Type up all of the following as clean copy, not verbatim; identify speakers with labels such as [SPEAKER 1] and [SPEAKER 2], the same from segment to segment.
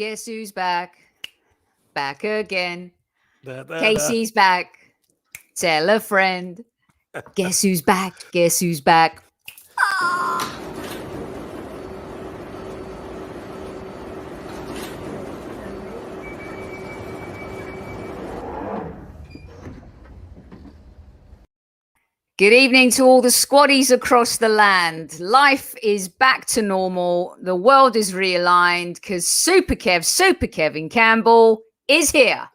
[SPEAKER 1] Guess who's back? Back again.
[SPEAKER 2] Da, da,
[SPEAKER 1] Casey's back. Tell a friend. Guess who's back? Guess who's back? Good evening to all the squaddies across the land. Life is back to normal. The world is realigned because Super Kevin Campbell is here.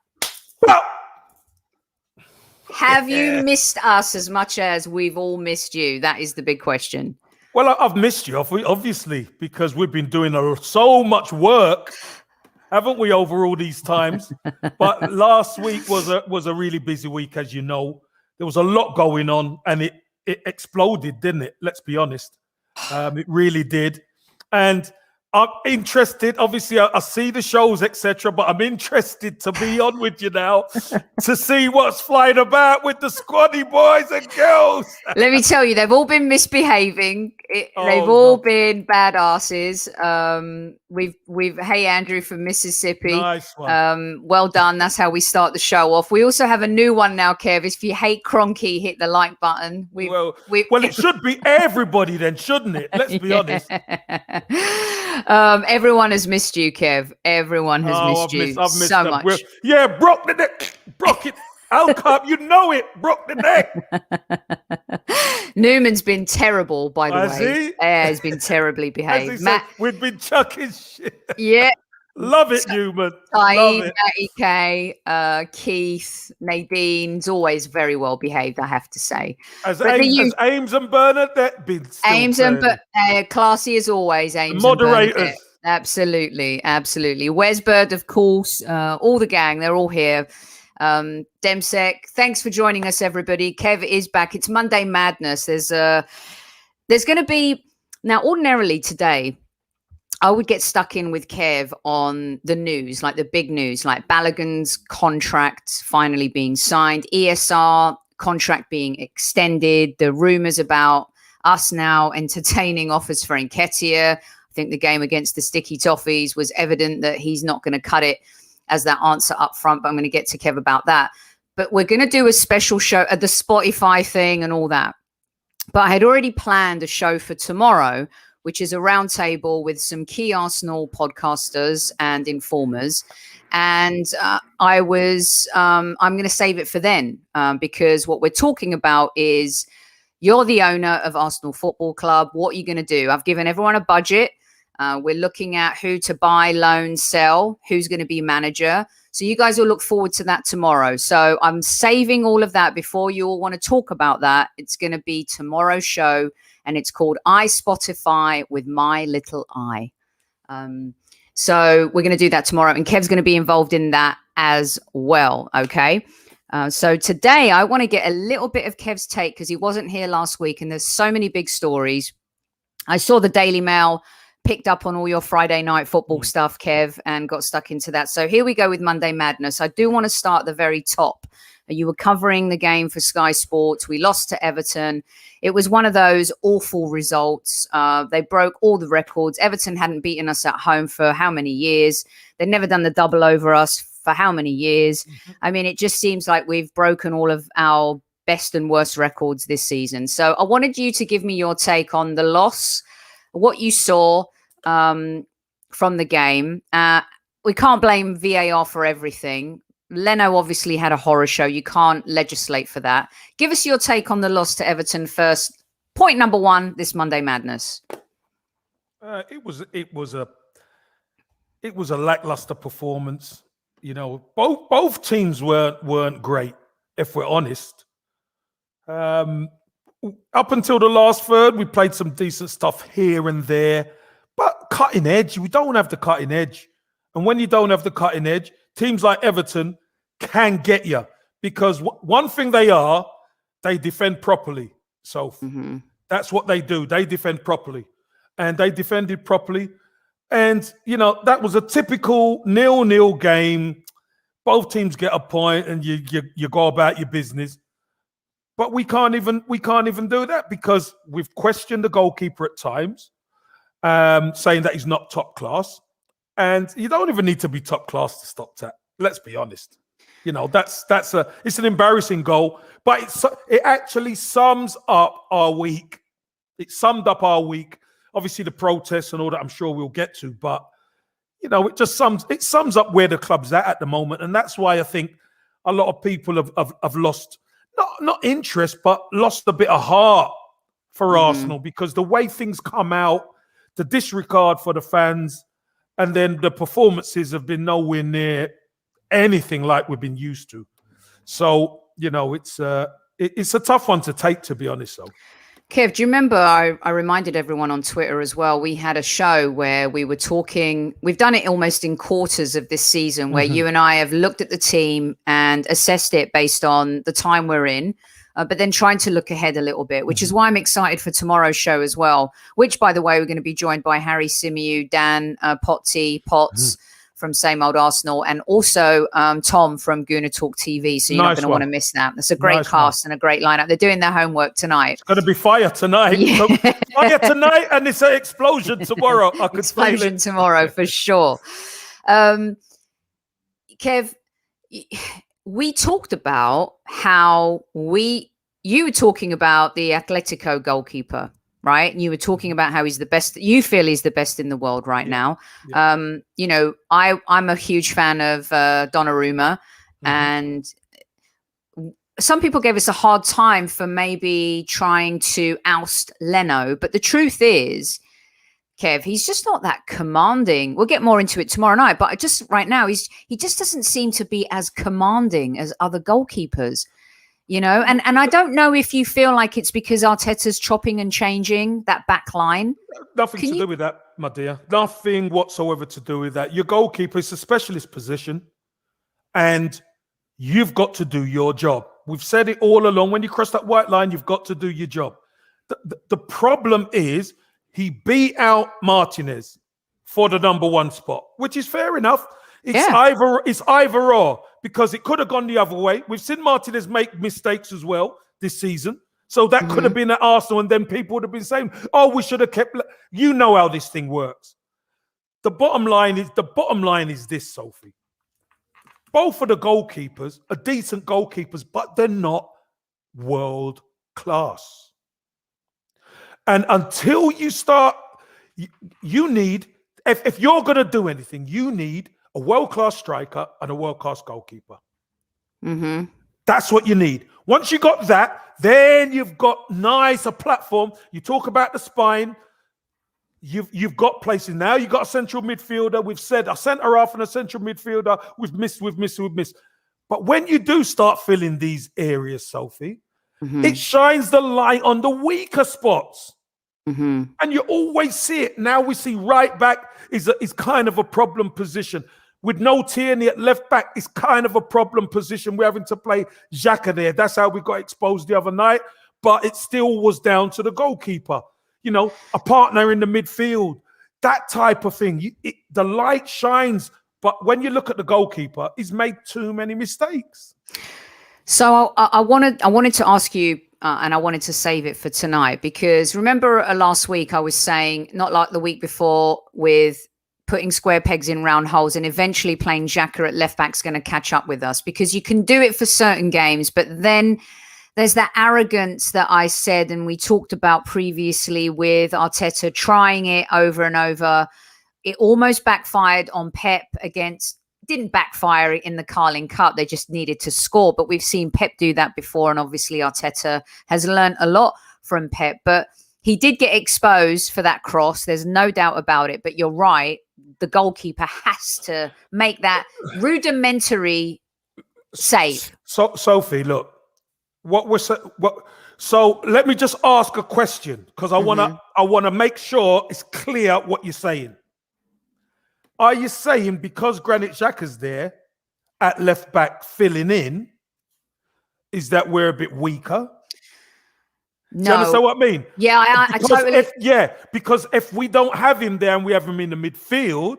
[SPEAKER 1] Have you missed us as much as we've all missed you? That is the big question.
[SPEAKER 2] Well, I've missed you, obviously, because we've been doing so much work, haven't we, over all these times? But last week was a really busy week, as you know. There was a lot going on, and it exploded, didn't it? Let's be honest. It really did. And I'm interested. Obviously, I see the shows, etc., but I'm interested to be on with you now to see what's flying about with the squaddy boys and girls.
[SPEAKER 1] Let me tell you, they've all been misbehaving. They've all been badasses. We've Hey Andrew from Mississippi.
[SPEAKER 2] Nice one.
[SPEAKER 1] Well done. That's how we start the show off. We also have a new one now, Kev. If you hate Cronky, hit the like button.
[SPEAKER 2] Well, it should be everybody then, shouldn't it? Let's be honest.
[SPEAKER 1] Everyone has missed you, Kev. Everyone has missed you so much.
[SPEAKER 2] Yeah, broke the neck. Broke it. Alcop, you know it. Broke the neck.
[SPEAKER 1] Newman's been terrible, by the way.
[SPEAKER 2] He?
[SPEAKER 1] Yeah, he's been terribly behaved.
[SPEAKER 2] Said, we've been chucking shit.
[SPEAKER 1] Yeah.
[SPEAKER 2] Love it, Newman.
[SPEAKER 1] Matty K, Keith, Nadine's always very well behaved, I have to say.
[SPEAKER 2] As Ames and Bernadette been
[SPEAKER 1] classy as always, Ames
[SPEAKER 2] moderators.
[SPEAKER 1] And Absolutely. Wes Bird, of course, all the gang, they're all here. Demsec, thanks for joining us, everybody. Kev is back. It's Monday Madness. There's going to be, now ordinarily today, I would get stuck in with Kev on the news, like the big news, like Balogun's contract finally being signed, ESR contract being extended, the rumors about us now entertaining offers for Nketiah. I think the game against the Sticky Toffees was evident that he's not going to cut it as that answer up front, but I'm going to get to Kev about that. But we're going to do a special show at the Spotify thing and all that. But I had already planned a show for tomorrow, which is a roundtable with some key Arsenal podcasters and informers. And I'm going to save it for then because what we're talking about is you're the owner of Arsenal Football Club. What are you going to do? I've given everyone a budget. We're looking at who to buy, loan, sell, who's going to be manager. So you guys will look forward to that tomorrow. So I'm saving all of that before you all want to talk about that. It's going to be tomorrow's show. And it's called iSpotify with My Little Eye. So we're going to do that tomorrow. And Kev's going to be involved in that as well. Okay. So today I want to get a little bit of Kev's take because he wasn't here last week. And there's so many big stories. I saw the Daily Mail picked up on all your Friday night football stuff, Kev, and got stuck into that. So here we go with Monday Madness. I do want to start at the very top. You were covering the game for Sky Sports. We lost to Everton. It was one of those awful results. They broke all the records. Everton hadn't beaten us at home for how many years? They'd never done the double over us for how many years? Mm-hmm. I mean, it just seems like we've broken all of our best and worst records this season. So I wanted you to give me your take on the loss, what you saw from the game. We can't blame VAR for everything. Leno obviously had a horror show. You can't legislate for that. Give us your take on the loss to Everton first. Point number one, this Monday Madness.
[SPEAKER 2] It was a lackluster performance. You know, both teams weren't great, if we're honest. Up until the last third, we played some decent stuff here and there, but cutting edge, we don't have the cutting edge. And when you don't have the cutting edge, teams like Everton can get you because one thing they defend properly. So that's what they do. They defend properly. And they defended properly. And, you know, that was a typical 0-0 game. Both teams get a point and you go about your business. But we can't even do that because we've questioned the goalkeeper at times, saying that he's not top class. And you don't even need to be top class to stop that. Let's be honest. You know, it's an embarrassing goal, but it actually sums up our week. It summed up our week. Obviously, the protests and all that, I'm sure we'll get to, but you know, it sums up where the club's at the moment, and that's why I think a lot of people have lost not interest, but lost a bit of heart for Arsenal, because the way things come out, the disregard for the fans, and then the performances have been nowhere near anything like we've been used to. So, you know, it's a tough one to take, to be honest. So,
[SPEAKER 1] Kev, do you remember I reminded everyone on Twitter as well, we had a show where we were talking, we've done it almost in quarters of this season, where you and I have looked at the team and assessed it based on the time we're in, but then trying to look ahead a little bit, which is why I'm excited for tomorrow's show as well, which, by the way, we're going to be joined by Harry Symeou, Dan Potts from Same Old Arsenal, and also Tom from Gooner Talk TV. So you're not going to want to miss that. That's a great cast and a great lineup. They're doing their homework tonight.
[SPEAKER 2] It's going to be fire tonight.
[SPEAKER 1] Yeah.
[SPEAKER 2] So, fire tonight, and it's an explosion tomorrow. I could
[SPEAKER 1] explosion tomorrow for sure. Kev, we talked about how you were talking about the Atletico goalkeeper, right? And you were talking about how he's the best. You feel he's the best in the world right now. Yeah. You know, I'm a huge fan of Donnarumma, and some people gave us a hard time for maybe trying to oust Leno. But the truth is, Kev, he's just not that commanding. We'll get more into it tomorrow night, but just right now, he just doesn't seem to be as commanding as other goalkeepers. You know, and I don't know if you feel like it's because Arteta's chopping and changing that back line.
[SPEAKER 2] Nothing to do with that, my dear. Nothing whatsoever to do with that. Your goalkeeper is a specialist position, and you've got to do your job. We've said it all along. When you cross that white line, you've got to do your job. The problem is he beat out Martinez for the number one spot, which is fair enough. It's either or, because it could have gone the other way. We've seen Martinez make mistakes as well this season. So that could have been at Arsenal, and then people would have been saying, oh, we should have kept... You know how this thing works. The bottom line is this, Sophie. Both of the goalkeepers are decent goalkeepers, but they're not world class. And until you start... You need... If you're going to do anything, you need a world-class striker and a world-class goalkeeper. That's what you need. Once you got that, then you've got a platform. You talk about the spine. You've got places now. You've got a central midfielder. We've said a centre half and a central midfielder. We've missed. But when you do start filling these areas, Sophie, it shines the light on the weaker spots. And you always see it. Now we see right back is kind of a problem position. With no Tierney at left back, it's kind of a problem position. We're having to play Xhaka there. That's how we got exposed the other night. But it still was down to the goalkeeper. You know, a partner in the midfield, that type of thing. The light shines. But when you look at the goalkeeper, he's made too many mistakes.
[SPEAKER 1] So I wanted to ask you, and I wanted to save it for tonight, because remember last week I was saying, not like the week before, with putting square pegs in round holes, and eventually playing Xhaka at left back is going to catch up with us, because you can do it for certain games, but then there's that arrogance that I said and we talked about previously with Arteta trying it over and over. It almost backfired on Pep didn't backfire in the Carling Cup. They just needed to score. But we've seen Pep do that before. And obviously Arteta has learned a lot from Pep. But he did get exposed for that cross. There's no doubt about it. But you're right. The goalkeeper has to make that rudimentary save. So,
[SPEAKER 2] Sophie, look, so let me just ask a question, because I wanna make sure it's clear what you're saying. Are you saying because Granit Xhaka's there at left back filling in, is that we're a bit weaker?
[SPEAKER 1] No.
[SPEAKER 2] Do you understand what I mean?
[SPEAKER 1] Yeah, I totally...
[SPEAKER 2] Because if we don't have him there and we have him in the midfield,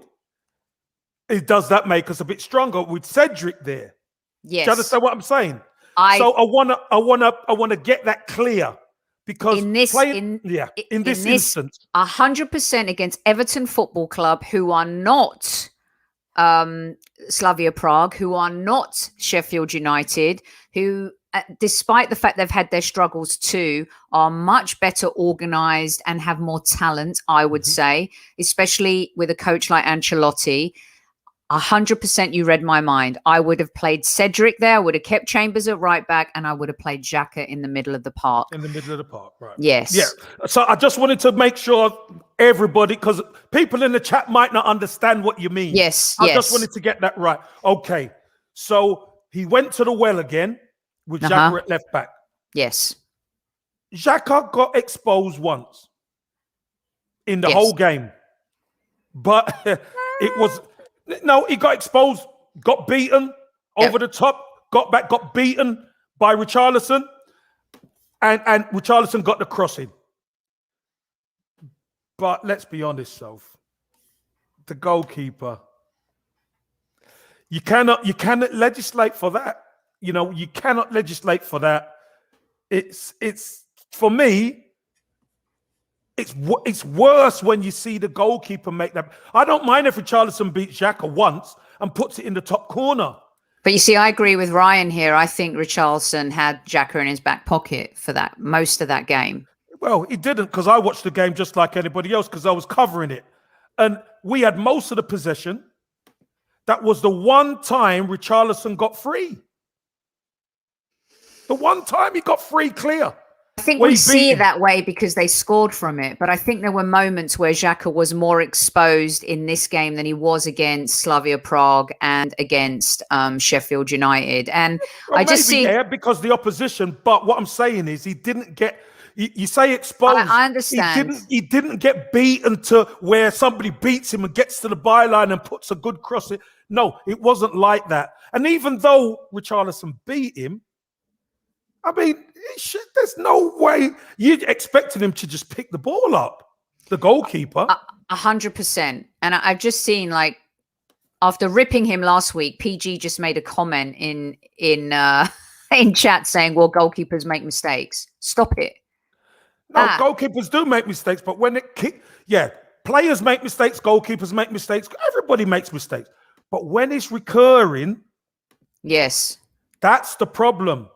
[SPEAKER 2] does that make us a bit stronger with Cedric there?
[SPEAKER 1] Yes.
[SPEAKER 2] Do you understand what I'm saying? So I wanna get that clear. Because in this instance,
[SPEAKER 1] 100% against Everton Football Club, who are not Slavia Prague, who are not Sheffield United, who, despite the fact they've had their struggles too, are much better organised and have more talent, I would say, especially with a coach like Ancelotti. 100% you read my mind. I would have played Cedric there, I would have kept Chambers at right back, and I would have played Xhaka in the middle of the park.
[SPEAKER 2] In the middle of the park, right.
[SPEAKER 1] Yes.
[SPEAKER 2] Yeah. So I just wanted to make sure everybody, because people in the chat might not understand what you mean.
[SPEAKER 1] Yes.
[SPEAKER 2] I just wanted to get that right. Okay. So he went to the well again with Xhaka at left back.
[SPEAKER 1] Yes.
[SPEAKER 2] Xhaka got exposed once in the whole game. But it was... No, he got exposed, got beaten over the top, got back, got beaten by Richarlison, and Richarlison got the crossing. But let's be honest, Soph, the goalkeeper, you cannot legislate for that. You know, you cannot legislate for that. It's for me. It's worse when you see the goalkeeper make that. I don't mind if Richarlison beats Xhaka once and puts it in the top corner.
[SPEAKER 1] But you see, I agree with Ryan here. I think Richarlison had Xhaka in his back pocket for that most of that game.
[SPEAKER 2] Well, he didn't, because I watched the game just like anybody else because I was covering it. And we had most of the possession. That was the one time Richarlison got free. The one time he got free clear.
[SPEAKER 1] I think we see it that way because they scored from it. But I think there were moments where Xhaka was more exposed in this game than he was against Slavia Prague and against Sheffield United. And
[SPEAKER 2] well,
[SPEAKER 1] I just see...
[SPEAKER 2] because the opposition, but what I'm saying is he didn't get... You say exposed.
[SPEAKER 1] I understand.
[SPEAKER 2] He didn't get beaten to where somebody beats him and gets to the byline and puts a good cross in. No, it wasn't like that. And even though Richarlison beat him, I mean, there's no way you'd expected him to just pick the ball up, the goalkeeper.
[SPEAKER 1] 100%. And I've just seen, like, after ripping him last week, PG just made a comment in chat saying, well, goalkeepers make mistakes. Stop it.
[SPEAKER 2] No, goalkeepers do make mistakes, but when players make mistakes, goalkeepers make mistakes, everybody makes mistakes. But when it's recurring,
[SPEAKER 1] yes,
[SPEAKER 2] that's the problem.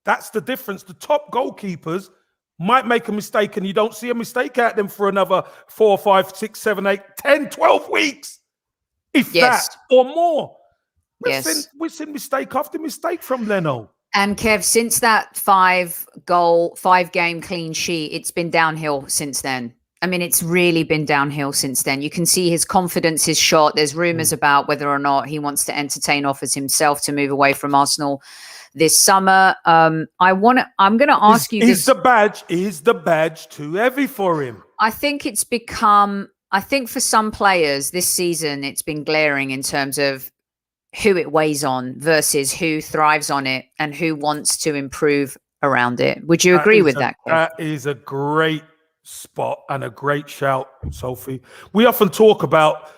[SPEAKER 2] That's the difference. The top goalkeepers might make a mistake and you don't see a mistake at them for another 4, 5, 6, 7, 8, 10, 12 weeks. If that or more. We've seen mistake after mistake from Leno.
[SPEAKER 1] And Kev, since that 5-game clean sheet, it's been downhill since then. I mean, it's really been downhill since then. You can see his confidence is shot. There's rumors about whether or not he wants to entertain offers himself to move away from Arsenal this summer. I'm going to ask you this.
[SPEAKER 2] Is the badge too heavy for him?
[SPEAKER 1] I think it's become, for some players this season, it's been glaring in terms of who it weighs on versus who thrives on it and who wants to improve around it. Would you agree with that, Kev?
[SPEAKER 2] That is a great spot and a great shout, Sophie. We often talk about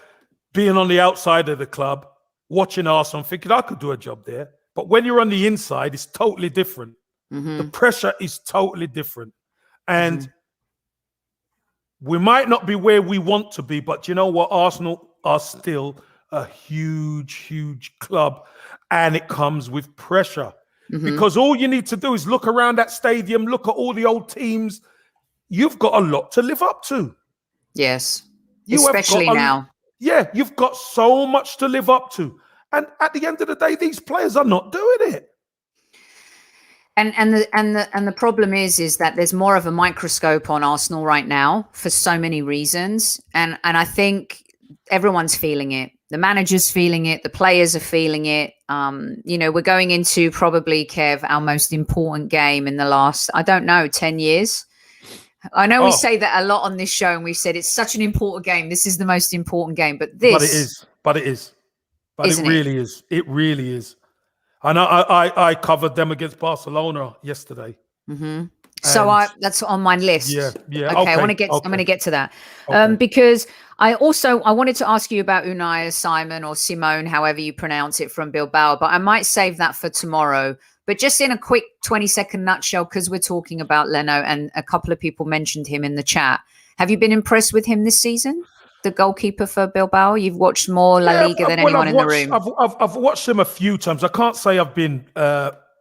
[SPEAKER 2] being on the outside of the club, watching Arsenal, thinking I could do a job there. But when you're on the inside, it's totally different. The pressure is totally different. And we might not be where we want to be, but you know what? Arsenal are still a huge, huge club. And it comes with pressure. Because all you need to do is look around that stadium, look at all the old teams. You've got a lot to live up to.
[SPEAKER 1] Yes. Especially now.
[SPEAKER 2] Yeah, you've got so much to live up to. And at the end of the day, these players are not doing it.
[SPEAKER 1] And the problem is that there's more of a microscope on Arsenal right now for so many reasons. And I think everyone's feeling it. The manager's feeling it. The players are feeling it. We're going into probably, Kev, our most important game in the last, 10 years. I know we say that a lot on this show, and we've said it's such an important game. This is the most important game, but it is. But it really is. It really is. And I covered them against Barcelona yesterday. So that's on my list.
[SPEAKER 2] Yeah.
[SPEAKER 1] Okay, I'm going to get to that. Because I wanted to ask you about Unai Simon or Simone, however you pronounce it, from Bilbao, but I might save that for tomorrow. But just in a quick 20-second nutshell, because we're talking about Leno and a couple of people mentioned him in the chat. Have you been impressed with him this season? the goalkeeper for Bilbao? You've watched more La Liga than anyone in the room.
[SPEAKER 2] I've watched him a few times. I can't say I've been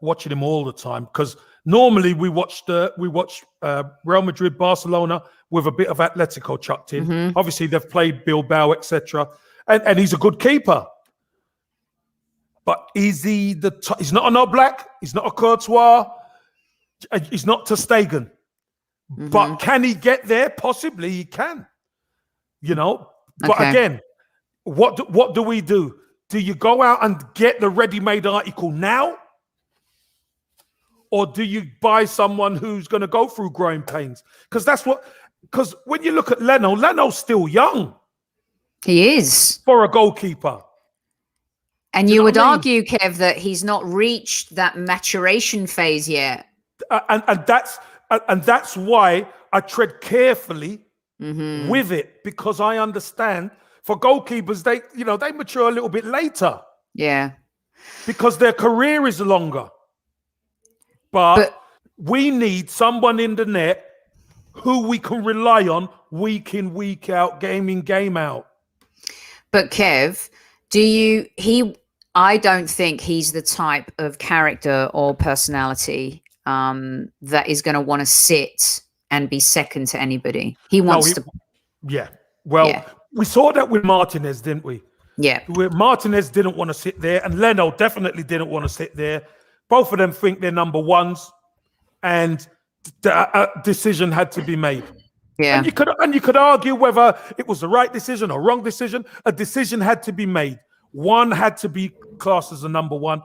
[SPEAKER 2] watching him all the time because normally we watch Real Madrid, Barcelona with a bit of Atletico chucked in.
[SPEAKER 1] Mm-hmm.
[SPEAKER 2] Obviously, they've played Bilbao, etc., and he's a good keeper. But is he he's not an Oblak, he's not a Courtois, he's not ter Stegen.
[SPEAKER 1] Mm-hmm.
[SPEAKER 2] But can he get there? Possibly he can. You know? But again, what do we do? Do you go out and get the ready-made article now? Or do you buy someone who's going to go through growing pains? Because when you look at Leno's still young.
[SPEAKER 1] He is.
[SPEAKER 2] For a goalkeeper.
[SPEAKER 1] And you would argue, Kev, that he's not reached that maturation phase yet.
[SPEAKER 2] And that's why I tread carefully with it, because I understand for goalkeepers, they mature a little bit later.
[SPEAKER 1] Yeah. Because
[SPEAKER 2] their career is longer. But we need someone in the net who we can rely on week in, week out, game in, game out.
[SPEAKER 1] But Kev, I don't think he's the type of character or personality that is going to want to sit and be second to anybody. He wants to.
[SPEAKER 2] Yeah. Well, we saw that with Martinez, didn't we?
[SPEAKER 1] Yeah.
[SPEAKER 2] Martinez didn't want to sit there, and Leno definitely didn't want to sit there. Both of them think they're number ones, and a decision had to be made.
[SPEAKER 1] Yeah.
[SPEAKER 2] And you could argue whether it was the right decision or wrong decision. A decision had to be made. One had to be classed as a number one.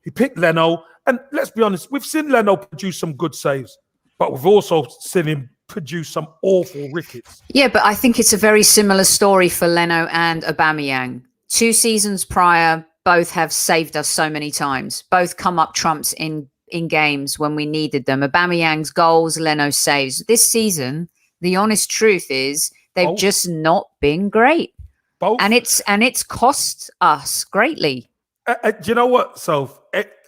[SPEAKER 2] He picked Leno, and let's be honest, we've seen Leno produce some good saves, but we've also seen him produce some awful rickets.
[SPEAKER 1] Yeah, but I think it's a very similar story for Leno and Aubameyang. 2 seasons prior, both have saved us so many times. Both come up trumps in games when we needed them. Aubameyang's goals, Leno's saves. This season, the honest truth is they've just not been great.
[SPEAKER 2] Both.
[SPEAKER 1] And it's cost us greatly.
[SPEAKER 2] Do you know what? So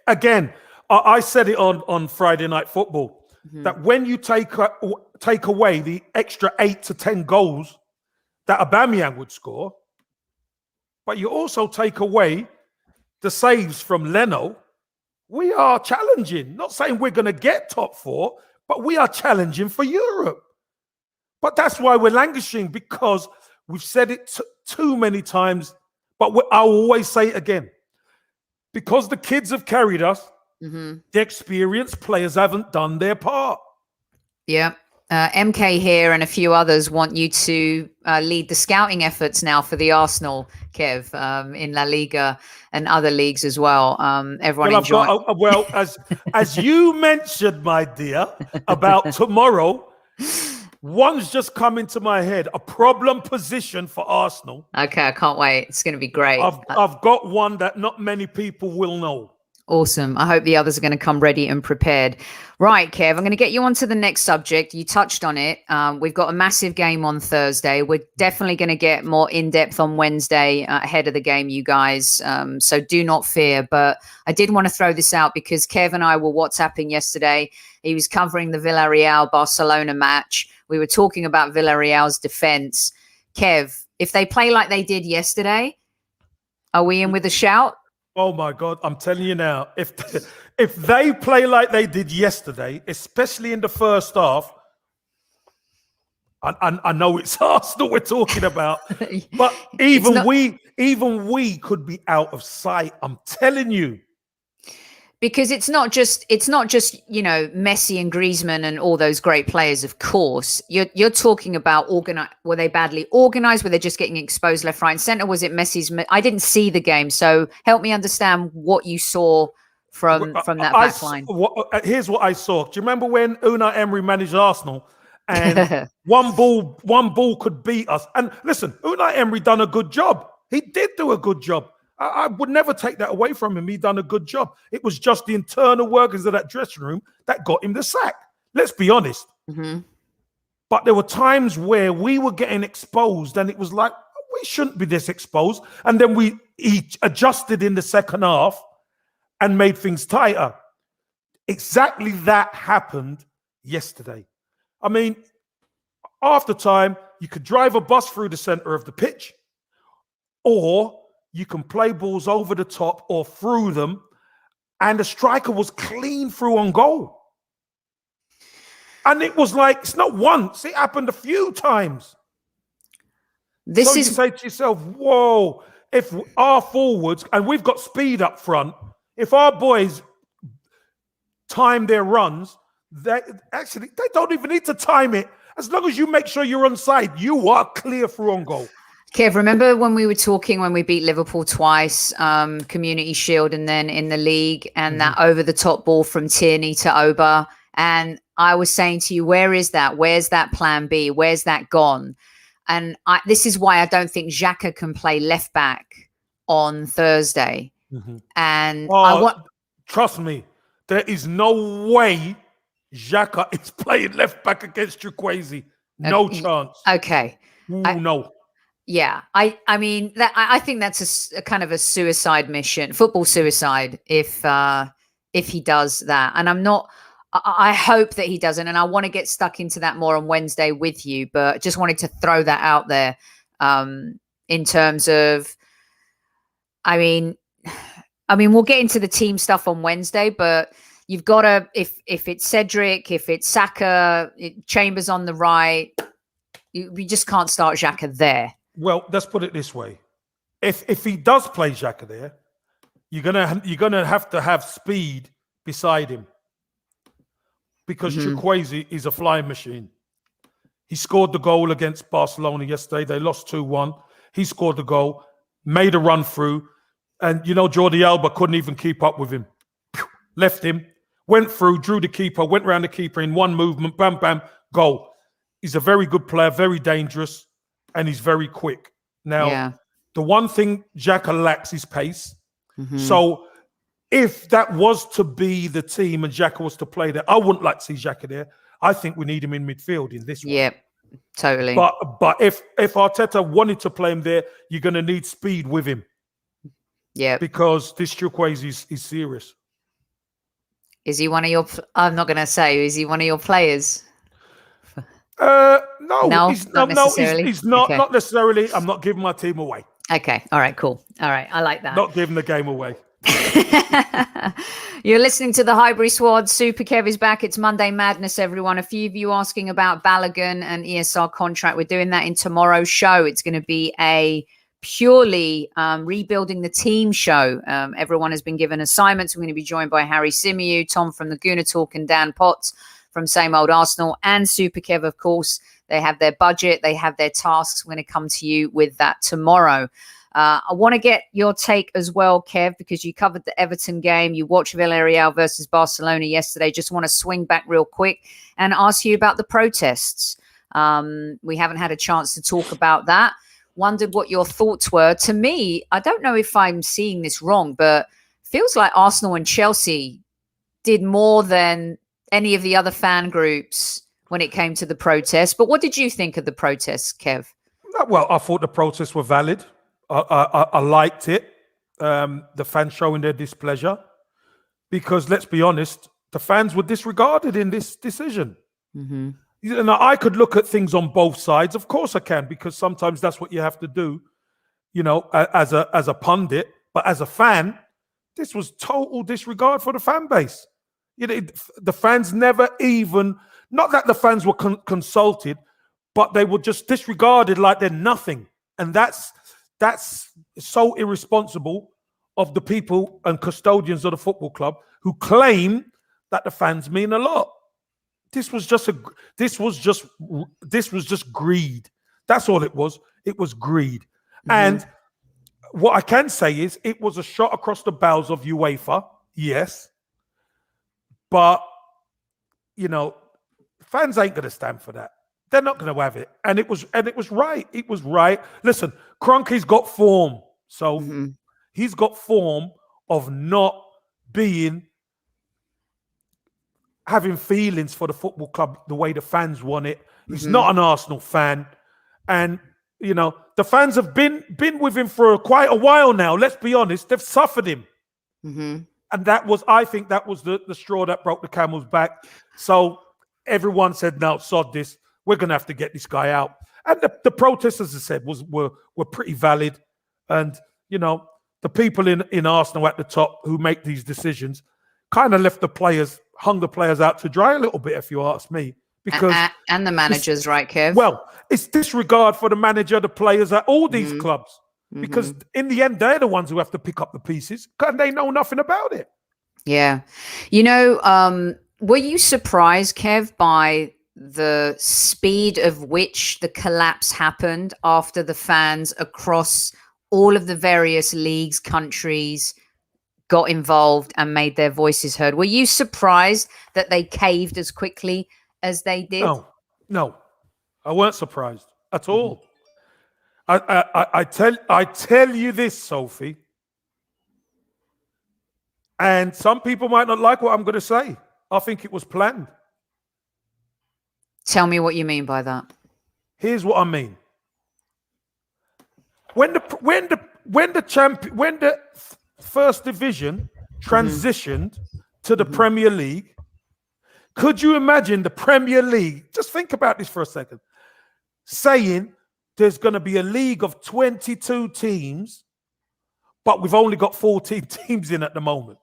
[SPEAKER 2] again, I said it on Friday Night Football that when you take away the extra 8 to 10 goals that Aubameyang would score, but you also take away the saves from Leno, we are challenging. Not saying we're going to get top 4, but we are challenging for Europe. But that's why we're languishing, because we've said it too many times, but I'll always say it again. Because the kids have carried us, the experienced players haven't done their part.
[SPEAKER 1] Yeah. MK here and a few others want you to lead the scouting efforts now for the Arsenal, Kev, in La Liga and other leagues as well. Everyone enjoy.
[SPEAKER 2] As you mentioned, my dear, about tomorrow, one's just come into my head, a problem position for Arsenal.
[SPEAKER 1] Okay, I can't wait. It's going to be great.
[SPEAKER 2] I've got one that not many people will know.
[SPEAKER 1] Awesome. I hope the others are going to come ready and prepared. Right, Kev, I'm going to get you on to the next subject. You touched on it. We've got a massive game on Thursday. We're definitely going to get more in-depth on Wednesday ahead of the game, you guys. So do not fear. But I did want to throw this out because Kev and I were WhatsApping yesterday. He was covering the Villarreal Barcelona match. We were talking about Villarreal's defense. Kev, if they play like they did yesterday, are we in with a shout?
[SPEAKER 2] Oh my God, I'm telling you now, if they play like they did yesterday, especially in the first half, I know it's Arsenal we're talking about, but even we could be out of sight. I'm telling you.
[SPEAKER 1] Because it's not just Messi and Griezmann and all those great players. Of course, you're talking about were they badly organized? Were they just getting exposed left, right, and center? Was it Messi's? I didn't see the game, so help me understand what you saw from that back line.
[SPEAKER 2] Here's what I saw. Do you remember when Unai Emery managed Arsenal and one ball could beat us? And listen, Unai Emery done a good job. He did do a good job. I would never take that away from him. He done a good job. It was just the internal workings of that dressing room that got him the sack. Let's be honest. But there were times where we were getting exposed and it was like, we shouldn't be this exposed. And then he adjusted in the second half and made things tighter. Exactly that happened yesterday. I mean, After time, you could drive a bus through the center of the pitch, or you can play balls over the top or through them, and the striker was clean through on goal. And it was like, it's not once, it happened a few times. You say to yourself, whoa, if our forwards, and we've got speed up front, if our boys time their runs, they don't even need to time it. As long as you make sure you're onside, you are clear through on goal.
[SPEAKER 1] Kev, remember when we were talking when we beat Liverpool twice, Community Shield, and then in the league, and that over-the-top ball from Tierney to Oba? And I was saying to you, where is that? Where's that plan B? Where's that gone? And this is why I don't think Xhaka can play left back on Thursday. And
[SPEAKER 2] trust me, there is no way Xhaka is playing left back against Chukwueze. No chance.
[SPEAKER 1] Okay.
[SPEAKER 2] No.
[SPEAKER 1] Yeah, I mean, I think that's a kind of a suicide mission, football suicide, if he does that. And I hope that he doesn't. And I want to get stuck into that more on Wednesday with you, but just wanted to throw that out there in terms of, I mean, we'll get into the team stuff on Wednesday, but you've got to, if it's Cedric, if it's Saka, Chambers on the right, you just can't start Xhaka there.
[SPEAKER 2] Well, let's put it this way: if he does play Xhaka there, you're gonna have to have speed beside him, because Chukwueze is a flying machine. He scored the goal against Barcelona yesterday. They lost 2-1. He scored the goal, made a run through, and Jordi Alba couldn't even keep up with him. Left him, went through, drew the keeper, went round the keeper in one movement, bam, bam, goal. He's a very good player, very dangerous. And he's very quick. Now, the one thing Xhaka lacks is pace. So if that was to be the team and Xhaka was to play there, I wouldn't like to see Xhaka there. I think we need him in midfield in this one.
[SPEAKER 1] Yeah, totally.
[SPEAKER 2] But if Arteta wanted to play him there, you're going to need speed with him.
[SPEAKER 1] Yeah.
[SPEAKER 2] Because this Chukwueze is serious.
[SPEAKER 1] Is he one of your... I'm not going to say, is he one of your players?
[SPEAKER 2] No, he's not necessarily.
[SPEAKER 1] Okay.
[SPEAKER 2] Not necessarily. I'm not giving my team away.
[SPEAKER 1] Okay. All right, cool. All right. I like that.
[SPEAKER 2] Not giving the game away.
[SPEAKER 1] You're listening to the Highbury Squad. Super Kev is back. It's Monday Madness, everyone. A few of you asking about Balogun and ESR contract. We're doing that in tomorrow's show. It's going to be a purely rebuilding the team show. Everyone has been given assignments. We're going to be joined by Harry Symeou, Tom from the Gooner Talk, and Dan Potts from Same Old Arsenal, and Super Kev, of course. They have their budget. They have their tasks. We're going to come to you with that tomorrow. I want to get your take as well, Kev, because you covered the Everton game. You watched Villarreal versus Barcelona yesterday. Just want to swing back real quick and ask you about the protests. We haven't had a chance to talk about that. Wondered what your thoughts were. To me, I don't know if I'm seeing this wrong, but feels like Arsenal and Chelsea did more than any of the other fan groups when it came to the protests. But what did you think of the protests, Kev?
[SPEAKER 2] Well, I thought the protests were valid. I liked it. The fans showing their displeasure, because let's be honest, the fans were disregarded in this decision. Now, I could look at things on both sides. Of course I can, because sometimes that's what you have to do, as a pundit. But as a fan, this was total disregard for the fan base. The fans never even, not that the fans were consulted, but they were just disregarded like they're nothing. And that's so irresponsible of the people and custodians of the football club who claim that the fans mean a lot. This was just greed. That's all it was. It was greed. And what I can say is it was a shot across the bows of UEFA. Yes. But, fans ain't going to stand for that. They're not going to have it. And it was right. It was right. Listen, Kroenke's got form. So he's got form of not having feelings for the football club the way the fans want it. He's not an Arsenal fan. And, the fans have been with him for quite a while now. Let's be honest. They've suffered him. And I think that was the straw that broke the camel's back. So everyone said, no, sod this. we're going to have to get this guy out. And the protests, as I said, were pretty valid. And, you know, the people in Arsenal at the top who make these decisions kind of left hung the players out to dry a little bit, if you ask me. Because
[SPEAKER 1] and the managers, right, Kev?
[SPEAKER 2] Well, it's disregard for the manager, the players at all these clubs. Because in the end, they're the ones who have to pick up the pieces and they know nothing about it.
[SPEAKER 1] Yeah. You know, were you surprised, Kev, by the speed of which the collapse happened after the fans across all of the various leagues, countries got involved and made their voices heard? Were you surprised that they caved as quickly as they did?
[SPEAKER 2] No, I weren't surprised at all. I tell you this, Sophie, and some people might not like what I'm going to say. I think it was planned.
[SPEAKER 1] Tell me what you mean by that.
[SPEAKER 2] Here's what I mean. When the first division transitioned to the Premier League, could you imagine the Premier League? Just think about this for a second. Saying there's going to be a league of 22 teams, but we've only got 14 teams in at the moment.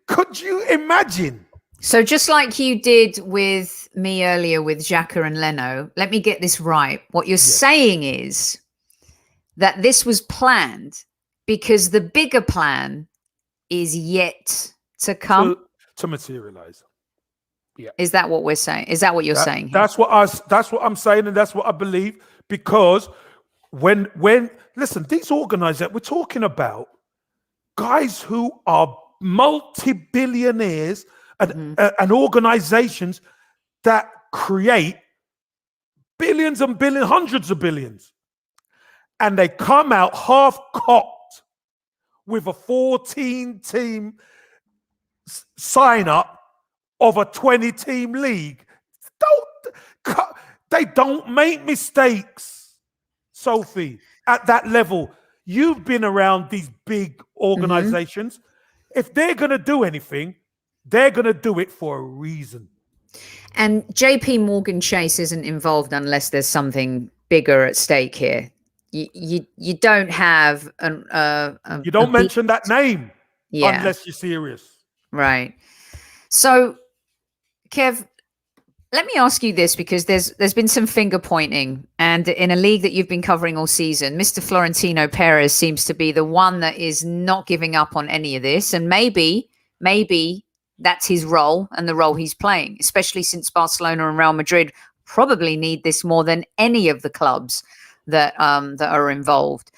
[SPEAKER 2] Could you imagine?
[SPEAKER 1] So just like you did with me earlier with Xhaka and Leno, let me get this right. What you're saying is that this was planned because the bigger plan is yet to come?
[SPEAKER 2] To materialize. Yeah.
[SPEAKER 1] Is that what we're saying? Is that what you're saying?
[SPEAKER 2] That's what I'm saying, and that's what I believe. Because when listen, these organizers we're talking about, guys who are multi-billionaires and organizations that create billions and billions, hundreds of billions, and they come out half-cocked with a 14-team sign-up of a 20-team league. They don't make mistakes, Sophie, at that level. You've been around these big organizations. If they're going to do anything, they're going to do it for a reason.
[SPEAKER 1] And JP Morgan Chase isn't involved unless there's something bigger at stake here. You don't have
[SPEAKER 2] you don't mention that name unless you're serious.
[SPEAKER 1] Right. So, Kev, let me ask you this, because there's been some finger pointing, and in a league that you've been covering all season, Mr. Florentino Perez seems to be the one that is not giving up on any of this. And maybe that's his role and the role he's playing, especially since Barcelona and Real Madrid probably need this more than any of the clubs that are involved.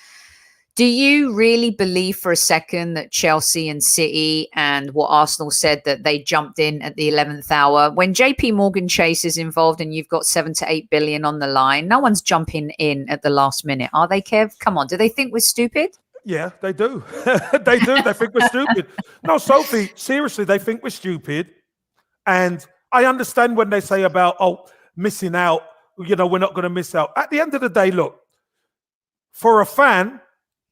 [SPEAKER 1] Do you really believe for a second that Chelsea and City and what Arsenal said, that they jumped in at the 11th hour? When JP Morgan Chase is involved and you've got 7 to 8 billion on the line, no one's jumping in at the last minute, are they, Kev? Come on, do they think we're stupid?
[SPEAKER 2] Yeah, they do. They do. They think we're stupid. No, Sophie, seriously, they think we're stupid. And I understand when they say about, missing out, we're not going to miss out. At the end of the day, look, for a fan,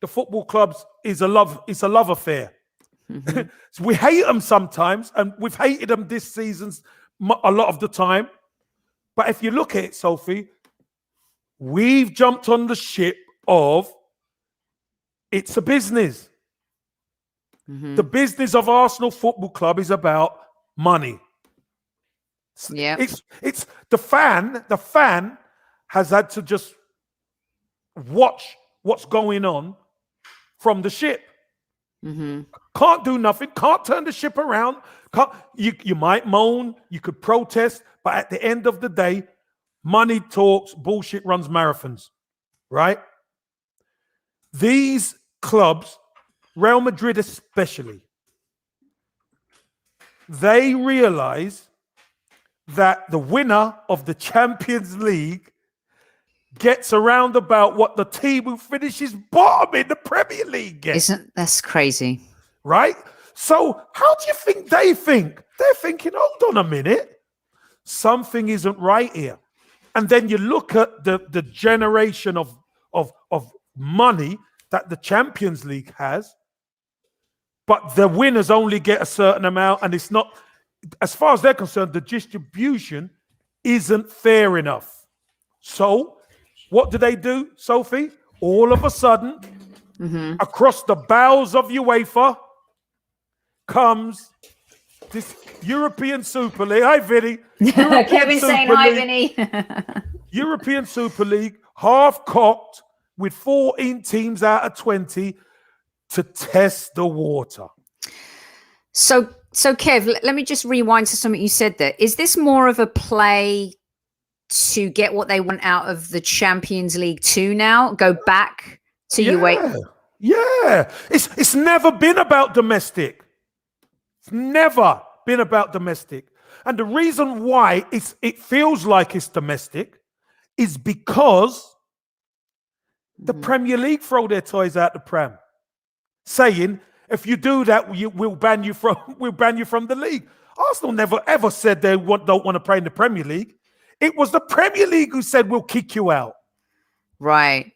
[SPEAKER 2] the football clubs is a love affair. So we hate them sometimes, and we've hated them this season a lot of the time. But if you look at it, Sophie, we've jumped on the ship of it's a business. The business of Arsenal Football Club is about money.
[SPEAKER 1] Yeah,
[SPEAKER 2] it's the fan. The fan has had to just watch what's going on from the ship. Can't do nothing. Can't turn the ship around. You might moan. You could protest, but at the end of the day, money talks. Bullshit runs marathons, right? These clubs, Real Madrid especially, they realize that the winner of the Champions League gets around about what the team who finishes bottom in the Premier League gets.
[SPEAKER 1] That's crazy.
[SPEAKER 2] Right? So how do you think they think? They're thinking, hold on a minute. Something isn't right here. And then you look at the generation of money that the Champions League has, but the winners only get a certain amount, and it's not as far as they're concerned, the distribution isn't fair enough. So what do, Sophie? All of a sudden, across the bowels of UEFA comes this European Super League. Hi, Vinny.
[SPEAKER 1] Kevin saying hi, Vinny.
[SPEAKER 2] European Super League, half-cocked with 14 teams out of 20 to test the water.
[SPEAKER 1] So Kev, let me just rewind to something you said there. Is this more of a play to get what they want out of the Champions League 2 now? Go back to UEFA?
[SPEAKER 2] Yeah. It's never been about domestic. It's never been about domestic. And the reason why it feels like it's domestic is because the Premier League throw their toys out the pram, saying, if you do that, we'll ban you from the league. Arsenal never ever said they don't want to play in the Premier League. It was the Premier League who said we'll kick you out.
[SPEAKER 1] Right.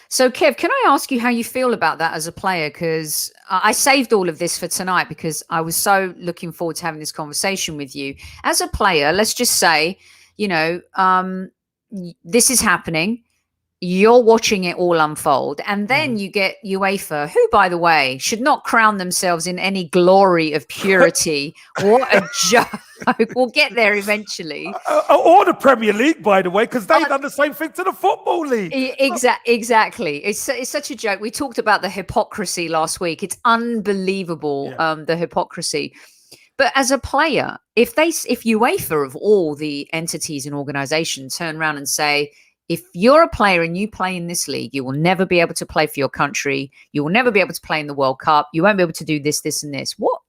[SPEAKER 1] So, Kev, can I ask you how you feel about that as a player? Because I saved all of this for tonight because I was so looking forward to having this conversation with you. As a player, let's just say, this is happening. You're watching it all unfold. And then you get UEFA, who, by the way, should not crown themselves in any glory of purity. What a joke. We'll get there eventually.
[SPEAKER 2] Or the Premier League, by the way, because they've done the same thing to the Football League.
[SPEAKER 1] Exactly. It's such a joke. We talked about the hypocrisy last week. It's unbelievable, the hypocrisy. But as a player, if UEFA of all the entities and organizations turn around and say, if you're a player and you play in this league, you will never be able to play for your country. You will never be able to play in the World Cup. You won't be able to do this, this, and this. What?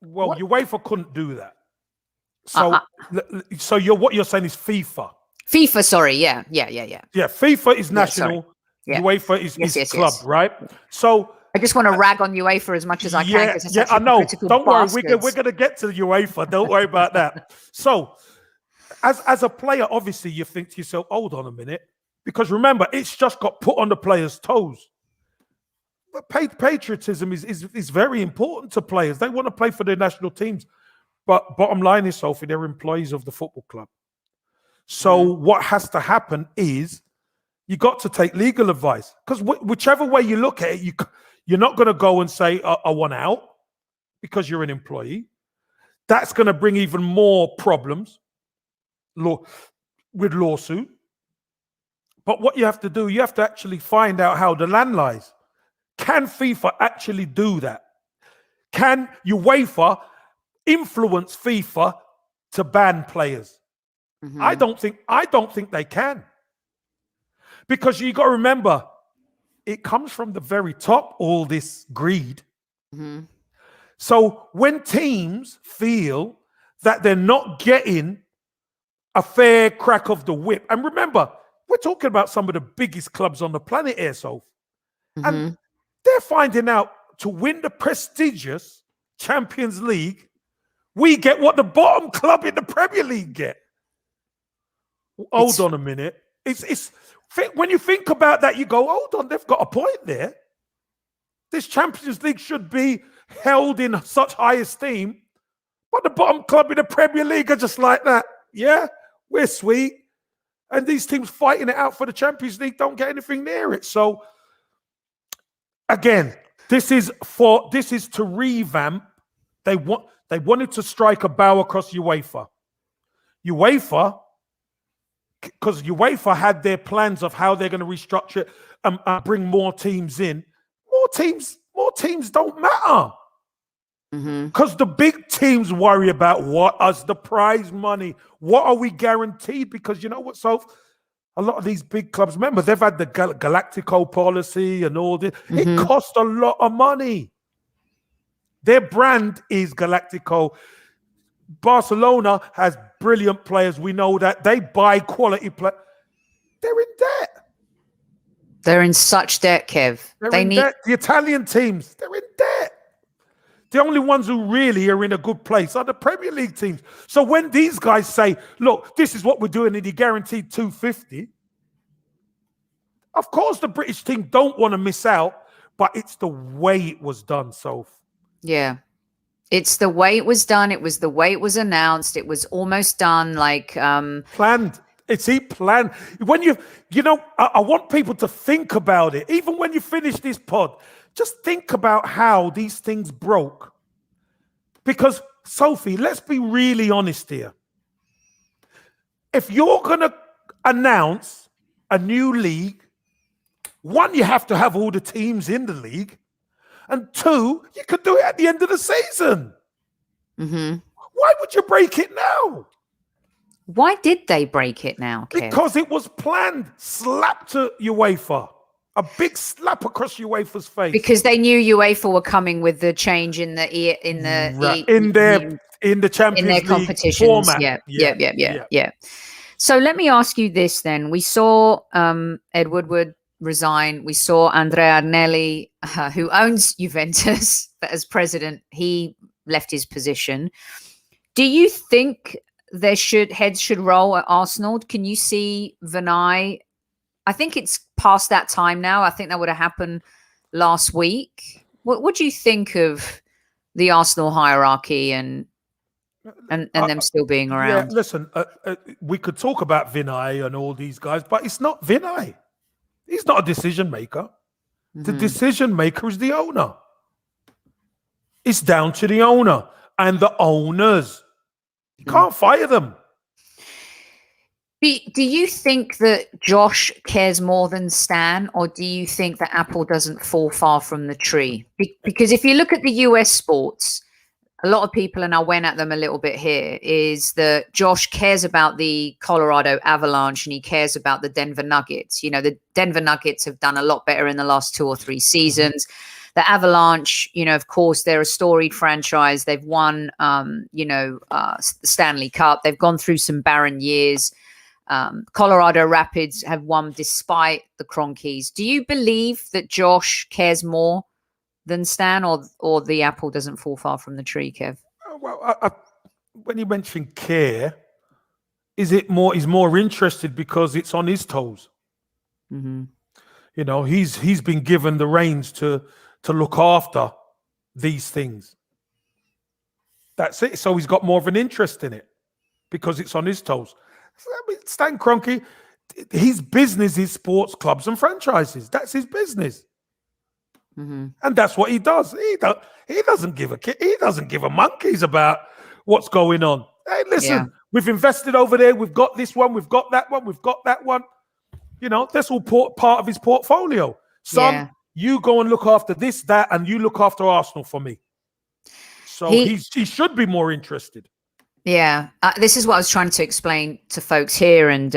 [SPEAKER 2] Well, UEFA couldn't do that. So, what you're saying is FIFA.
[SPEAKER 1] FIFA, sorry, yeah.
[SPEAKER 2] Yeah, FIFA is national. UEFA is club, right? So
[SPEAKER 1] I just want to rag on UEFA as much as I can.
[SPEAKER 2] I know. Don't worry, we're going to get to UEFA. Don't worry about that. So, as a player, obviously, you think to yourself, hold on a minute. Because remember, it's just got put on the players' toes. But patriotism is very important to players. They want to play for their national teams. But bottom line is, Sophie, they're employees of the football club. So what has to happen is you got to take legal advice. Because whichever way you look at it, you're not going to go and say, I want out because you're an employee. That's going to bring even more problems with lawsuit. But what you have to do, you have to actually find out how the land lies. Can FIFA actually do that? Can UEFA influence FIFA to ban players? I don't think they can. Because you got to remember, it comes from the very top, all this greed. So when teams feel that they're not getting a fair crack of the whip, and remember, we're talking about some of the biggest clubs on the planet here, Soph. And they're finding out to win the prestigious Champions League, we get what the bottom club in the Premier League get. Hold on a minute. It's when you think about that, you go, hold on, they've got a point there. This Champions League should be held in such high esteem, but the bottom club in the Premier League are just like that. Yeah, we're sweet. And these teams fighting it out for the Champions League don't get anything near it. So, again, this is to revamp. They wanted to strike a bow across UEFA. Because UEFA had their plans of how they're going to restructure it and bring more teams in. More teams don't matter. Because the big teams worry about the prize money. What are we guaranteed? Because you know what, so a lot of these big clubs, remember, they've had the Galactico policy and all this. It costs a lot of money. Their brand is Galactico. Barcelona has brilliant players. We know that. They buy quality players. They're in debt.
[SPEAKER 1] They're in such debt, Kev.
[SPEAKER 2] They're in debt. The Italian teams, they're in debt. The only ones who really are in a good place are the Premier League teams. So when these guys say, look, this is what we're doing and you guaranteed 250, of course the British team don't want to miss out, but it's the way it was done, Soph.
[SPEAKER 1] Yeah. It's the way it was done. It was the way it was announced. It was almost done like
[SPEAKER 2] planned. It's planned. When I want people to think about it. Even when you finish this pod, just think about how these things broke. Because, Sophie, let's be really honest here. If you're going to announce a new league, one, you have to have all the teams in the league. And two, you could do it at the end of the season.
[SPEAKER 1] Mm-hmm.
[SPEAKER 2] Why would you break it now?
[SPEAKER 1] Why did they break it now, Kev?
[SPEAKER 2] Because it was planned. Slap to UEFA. A big slap across UEFA's face.
[SPEAKER 1] Because they knew UEFA were coming with the change in the Champions League competitions. Format. Yeah. So let me ask you this then. We saw Ed Woodward resign. We saw Andrea Agnelli, who owns Juventus, but as president, he left his position. Do you think heads should roll at Arsenal? Can you see Vinay? I think it's past that time now. I think that would have happened last week. What do you think of the Arsenal hierarchy and them still being around?
[SPEAKER 2] Yeah, listen, we could talk about Vinay and all these guys, but it's not Vinay. He's not a decision maker. Mm-hmm. The decision maker is the owner. It's down to the owner and the owners. You can't fire them.
[SPEAKER 1] Do you think that Josh cares more than Stan, or do you think that apple doesn't fall far from the tree? Because if you look at the US sports, a lot of people, and I went at them a little bit here, is that Josh cares about the Colorado Avalanche and he cares about the Denver Nuggets. You know, the Denver Nuggets have done a lot better in the last 2 or 3 seasons. The Avalanche, of course, they're a storied franchise. They've won, the Stanley Cup. They've gone through some barren years. Colorado Rapids have won despite the Cronkies. Do you believe that Josh cares more than Stan, or the apple doesn't fall far from the tree, Kev?
[SPEAKER 2] Well, when you mention care, he's more interested because it's on his toes.
[SPEAKER 1] Mm-hmm.
[SPEAKER 2] He's been given the reins to look after these things. That's it. So he's got more of an interest in it because it's on his toes. Stan Kroenke, his business is sports clubs and franchises. That's his business.
[SPEAKER 1] Mm-hmm.
[SPEAKER 2] And that's what he does. He doesn't give a monkeys about what's going on. Hey, listen, we've invested over there. We've got this one. We've got that one. We've got that one. That's all part of his portfolio. Son, you go and look after this, that, and you look after Arsenal for me. So he should be more interested.
[SPEAKER 1] Yeah, this is what I was trying to explain to folks here, and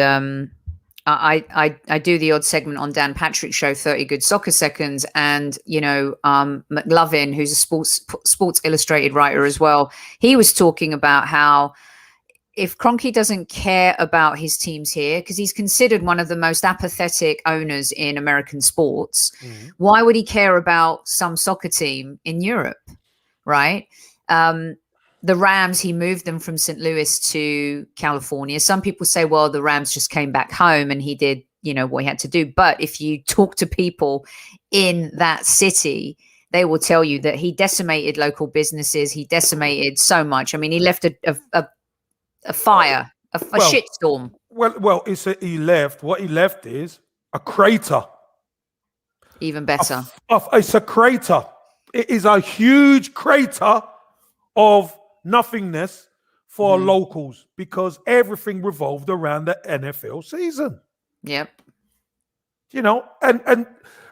[SPEAKER 1] I do the odd segment on Dan Patrick's show, 30 Good Soccer Seconds, and McLovin, who's a Sports Illustrated writer as well, he was talking about how if Kroenke doesn't care about his teams here, because he's considered one of the most apathetic owners in American sports, why would he care about some soccer team in Europe, right? The Rams, he moved them from St. Louis to California. Some people say, well, the Rams just came back home and he did, what he had to do. But if you talk to people in that city, they will tell you that he decimated local businesses. He decimated so much. I mean, he left a fire, a shitstorm.
[SPEAKER 2] Well, he left. What he left is a crater.
[SPEAKER 1] Even better.
[SPEAKER 2] It's a crater. It is a huge crater of nothingness for locals because everything revolved around the NFL season.
[SPEAKER 1] Yep.
[SPEAKER 2] And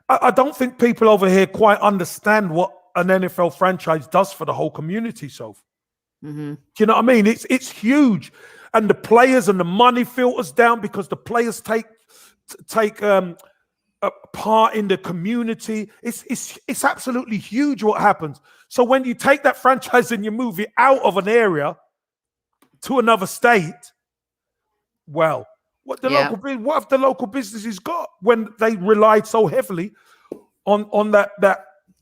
[SPEAKER 2] I don't think people over here quite understand what an NFL franchise does for the whole community, Soph.
[SPEAKER 1] Mm-hmm.
[SPEAKER 2] Do you know what I mean? It's huge. And the players and the money filters down because the players take a part in the community. It's absolutely huge what happens. So when you take that franchise and you move it out of an area to another state, well, what have the local businesses got when they relied so heavily on that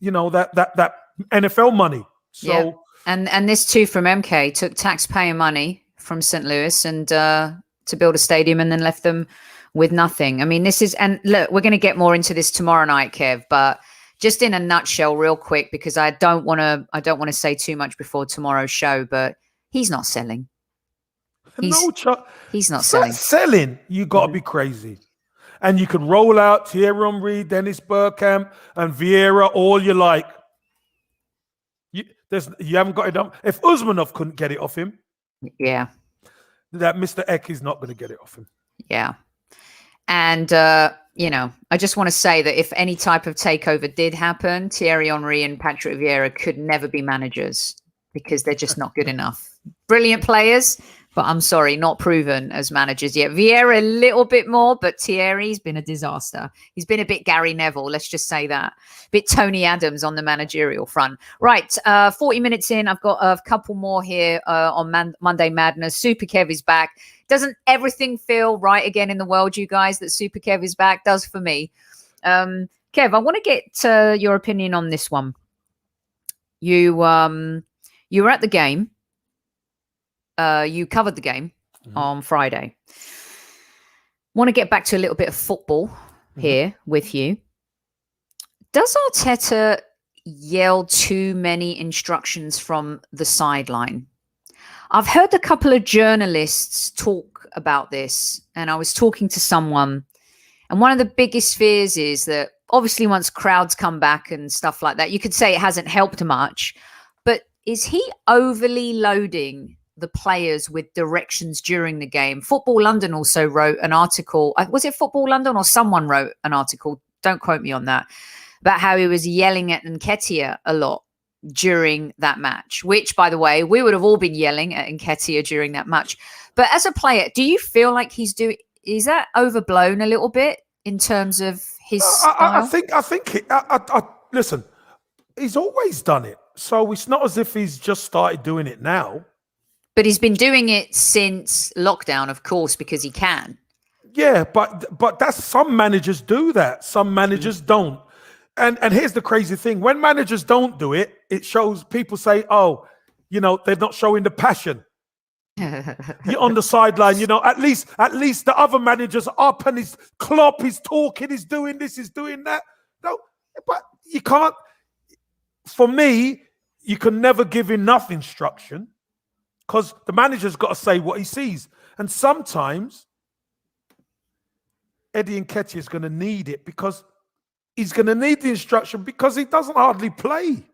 [SPEAKER 2] NFL money? So
[SPEAKER 1] and this too from MK took taxpayer money from St. Louis and to build a stadium and then left them with nothing. I mean, and look, we're going to get more into this tomorrow night, Kev, but just in a nutshell, real quick, because I don't want to say too much before tomorrow's show, but he's not selling. He's not selling.
[SPEAKER 2] Selling, you got to be crazy. And you can roll out Thierry Henry, Dennis Bergkamp, and Vieira all you like. You haven't got it done. If Usmanov couldn't get it off him,
[SPEAKER 1] yeah,
[SPEAKER 2] that Mr. Eck is not going to get it off him.
[SPEAKER 1] Yeah. And, I just want to say that if any type of takeover did happen, Thierry Henry and Patrick Vieira could never be managers because they're just not good enough. Brilliant players, but I'm sorry, not proven as managers yet. Vieira a little bit more, but Thierry's been a disaster. He's been a bit Gary Neville, let's just say that. A bit Tony Adams on the managerial front. Right, 40 minutes in, I've got a couple more here on Monday Madness. Super Kev is back. Doesn't everything feel right again in the world, you guys, that Super Kev is back? Does for me. Kev, I want to get your opinion on this one. You were at the game. You covered the game on Friday. Want to get back to a little bit of football here with you. Does Arteta yell too many instructions from the sideline? I've heard a couple of journalists talk about this, and I was talking to someone, and one of the biggest fears is that obviously once crowds come back and stuff like that, you could say it hasn't helped much, but is he overly loading the players with directions during the game? Football London also wrote an article. Was it Football London or someone wrote an article? Don't quote me on that. About how he was yelling at Nketiah a lot during that match, which, by the way, we would have all been yelling at Nketiah during that match. But as a player, do you feel like is that overblown a little bit in terms of his style?
[SPEAKER 2] I think listen, he's always done it. So it's not as if he's just started doing it now.
[SPEAKER 1] But he's been doing it since lockdown, of course, because he can.
[SPEAKER 2] Yeah, but that's some managers do that. Some managers don't. And here's the crazy thing. When managers don't do it, it shows people say, oh, they're not showing the passion. You're on the sideline, at least the other manager's up and he's Klopp, he's talking, he's doing this, he's doing that. No, but you can't. For me, you can never give enough instruction because the manager's got to say what he sees. And sometimes Eddie Nketiah is going to need it because he's going to need the instruction because he doesn't hardly play.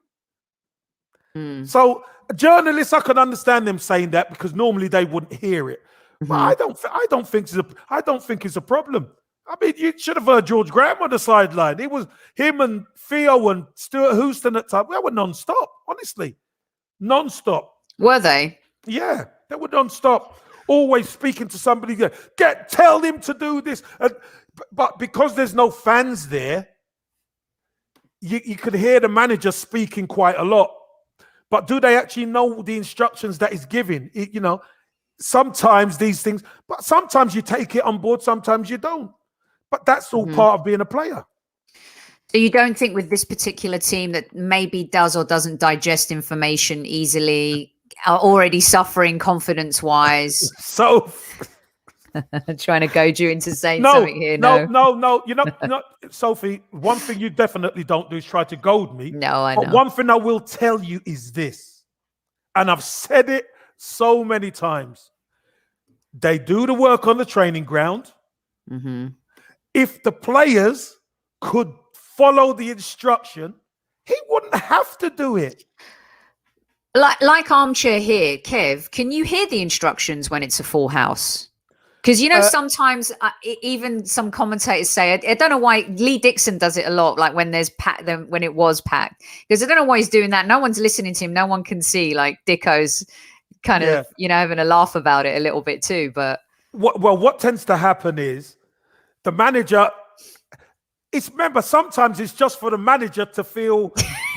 [SPEAKER 2] So journalists, I can understand them saying that because normally they wouldn't hear it. But I don't think it's a problem. I mean, you should have heard George Graham on the sideline. It was him and Theo and Stuart Houston at time. They were non-stop, honestly. Non-stop.
[SPEAKER 1] Were they?
[SPEAKER 2] Yeah, they were non-stop. Always speaking to somebody. Tell him to do this. But because there's no fans there, you could hear the manager speaking quite a lot. But do they actually know the instructions that he's giving? Sometimes these things, but sometimes you take it on board, sometimes you don't. But that's all part of being a player.
[SPEAKER 1] So you don't think with this particular team that maybe does or doesn't digest information easily, are already suffering confidence-wise?
[SPEAKER 2] So
[SPEAKER 1] trying to goad you into saying something here.
[SPEAKER 2] No. Sophie, one thing you definitely don't do is try to goad me.
[SPEAKER 1] No, I know.
[SPEAKER 2] But one thing I will tell you is this, and I've said it so many times. They do the work on the training ground. If the players could follow the instruction, he wouldn't have to do it.
[SPEAKER 1] Like armchair here, Kev, can you hear the instructions when it's a full house? Because, sometimes even some commentators say, I don't know why Lee Dixon does it a lot, like when there's when it was packed. Because I don't know why he's doing that. No one's listening to him. No one can see. Like Dicko's kind of, having a laugh about it a little bit too. But
[SPEAKER 2] what tends to happen is the manager, remember, sometimes it's just for the manager to feel,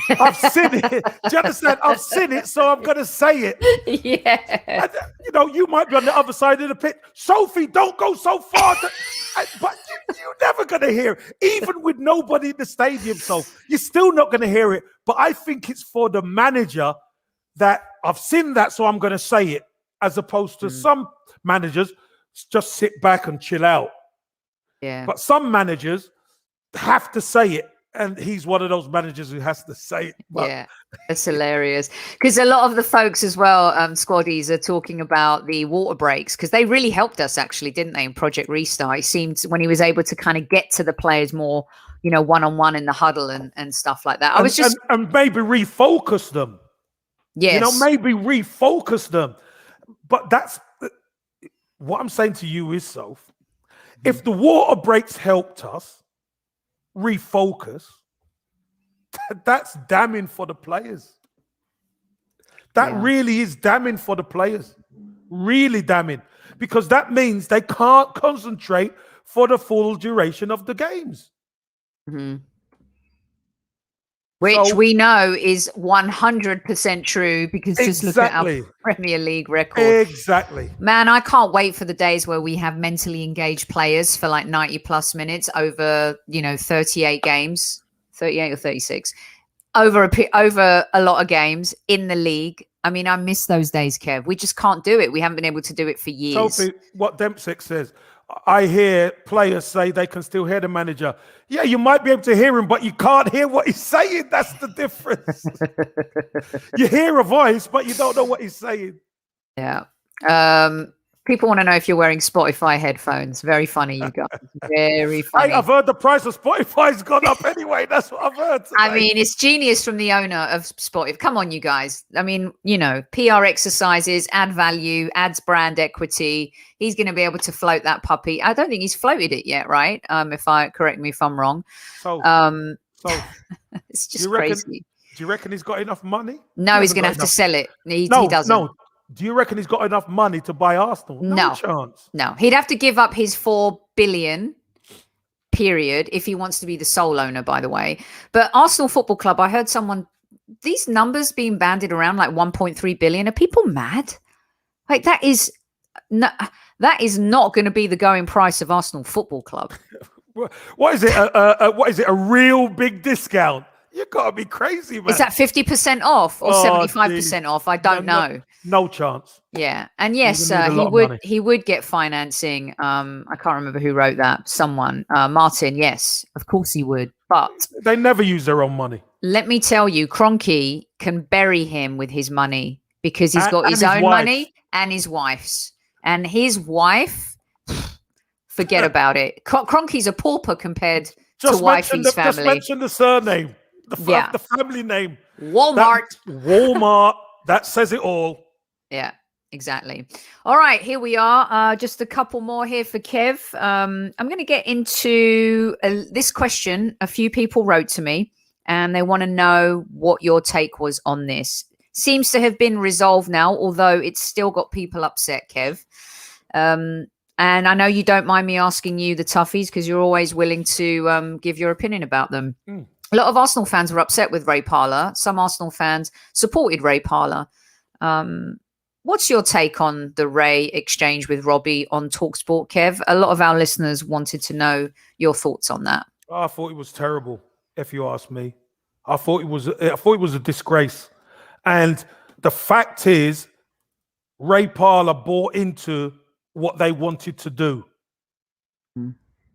[SPEAKER 2] I've seen it. Do you understand? I've seen it, so I'm going to say it.
[SPEAKER 1] Yeah.
[SPEAKER 2] And, you might be on the other side of the pit. Sophie, don't go so far. But you're never going to hear it. Even with nobody in the stadium, so you're still not going to hear it. But I think it's for the manager that I've seen that, so I'm going to say it, as opposed to some managers just sit back and chill out.
[SPEAKER 1] Yeah.
[SPEAKER 2] But some managers have to say it. and he's one of those managers who has to say it. But
[SPEAKER 1] yeah, that's hilarious. Because a lot of the folks as well, squaddies, are talking about the water breaks, because they really helped us, actually, didn't they, in Project Restart? It seemed when he was able to kind of get to the players more, one-on-one in the huddle and stuff like that.
[SPEAKER 2] And maybe refocus them.
[SPEAKER 1] Yes.
[SPEAKER 2] Maybe refocus them. But that's what I'm saying to you is, Soph, if the water breaks helped us refocus, that's damning for the players. That really is damning for the players. Really damning. Because that means they can't concentrate for the full duration of the games.
[SPEAKER 1] Mm-hmm. Which we know is 100% true, because just look at our Premier League record.
[SPEAKER 2] Exactly.
[SPEAKER 1] Man, I can't wait for the days where we have mentally engaged players for like 90 plus minutes over, 38 games, 38 or 36, over a lot of games in the league. I mean, I miss those days, Kev. We just can't do it. We haven't been able to do it for years.
[SPEAKER 2] Sophie, what Dempsey says, I hear players say they can still hear the manager. Yeah, you might be able to hear him, but you can't hear what he's saying. That's the difference. You hear a voice, but you don't know what he's saying.
[SPEAKER 1] Yeah. People want to know if you're wearing Spotify headphones. Very funny, you guys. Very funny.
[SPEAKER 2] I've heard the price of Spotify's gone up anyway. That's what I've heard today.
[SPEAKER 1] I mean, it's genius from the owner of Spotify. Come on, you guys. I mean, PR exercises, add value, adds brand equity. He's going to be able to float that puppy. I don't think he's floated it yet, right? Correct me if I'm wrong.
[SPEAKER 2] So
[SPEAKER 1] it's just crazy.
[SPEAKER 2] Do you reckon he's got enough money?
[SPEAKER 1] No, he's going to have to sell it. He doesn't.
[SPEAKER 2] No. Do you reckon he's got enough money to buy Arsenal? No chance.
[SPEAKER 1] No, he'd have to give up his 4 billion period if he wants to be the sole owner, by the way. But Arsenal Football Club, I heard these numbers being bandied around, like 1.3 billion. Are people mad? Like that is not going to be the going price of Arsenal Football Club.
[SPEAKER 2] What is it? What is it? A real big discount? You gotta be crazy, man.
[SPEAKER 1] Is that 50% off or 75% off? I don't know.
[SPEAKER 2] No chance.
[SPEAKER 1] Yeah, and yes, he would get financing. I can't remember who wrote that. Someone, Martin. Yes, of course he would. But
[SPEAKER 2] they never use their own money.
[SPEAKER 1] Let me tell you, Kroenke can bury him with his money, because he's got his own money and his wife's. And his wife, forget about it. Kroenke's a pauper compared to wifey's family.
[SPEAKER 2] Just mention the surname. The family name.
[SPEAKER 1] Walmart.
[SPEAKER 2] That says it all.
[SPEAKER 1] Yeah, exactly. All right, here we are. Just a couple more here for Kev. I'm going to get into this question. A few people wrote to me, and they want to know what your take was on this. Seems to have been resolved now, although it's still got people upset, Kev. And I know you don't mind me asking you the toughies, because you're always willing to give your opinion about them. A lot of Arsenal fans were upset with Ray Parlour. Some Arsenal fans supported Ray Parlour. What's your take on the Ray exchange with Robbie on TalkSport, Kev? A lot of our listeners wanted to know your thoughts on that.
[SPEAKER 2] I thought it was terrible, if you ask me. I thought it was a disgrace. And the fact is, Ray Parlour bought into what they wanted to do.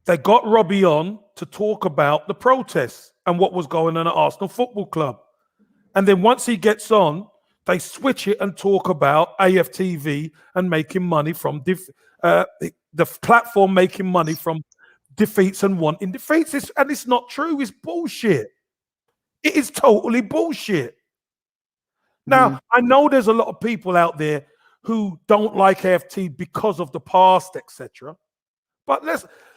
[SPEAKER 2] They got Robbie on to talk about the protests and what was going on at Arsenal Football Club. And then once he gets on, they switch it and talk about AFTV and making money from the platform making money from defeats and wanting defeats. And it's not true. It's bullshit. It is totally bullshit. Now, I know there's a lot of people out there who don't like AFT because of the past, etc. But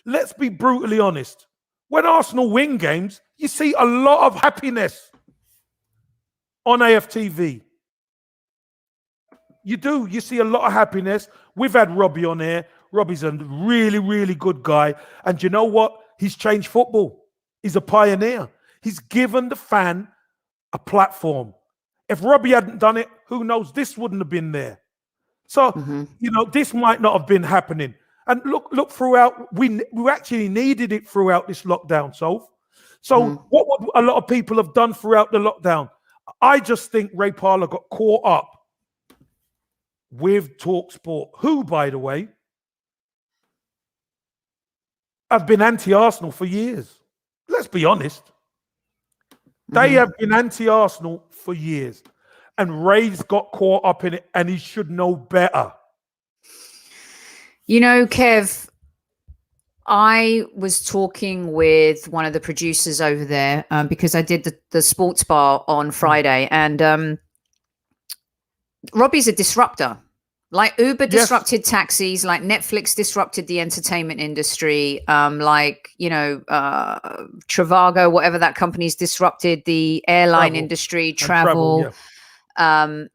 [SPEAKER 2] let's be brutally honest. When Arsenal win games, you see a lot of happiness on AFTV. You do. You see a lot of happiness. We've had Robbie on here. Robbie's a really, really good guy. And you know what? He's changed football. He's a pioneer. He's given the fan a platform. If Robbie hadn't done it, who knows? This wouldn't have been there. So, this might not have been happening. And look throughout, we actually needed it throughout this lockdown, So what would a lot of people have done throughout the lockdown? I just think Ray Parlour got caught up with TalkSport, who, by the way, have been anti-Arsenal for years. Let's be honest. They have been anti-Arsenal for years. And Ray's got caught up in it, and he should know better.
[SPEAKER 1] You know, Kev, I was talking with one of the producers over there because I did the sports bar on Friday, and Robbie's a disruptor. Like Uber disrupted taxis, like Netflix disrupted the entertainment industry, like, you know, Trivago, whatever that company's disrupted the airline industry, travel.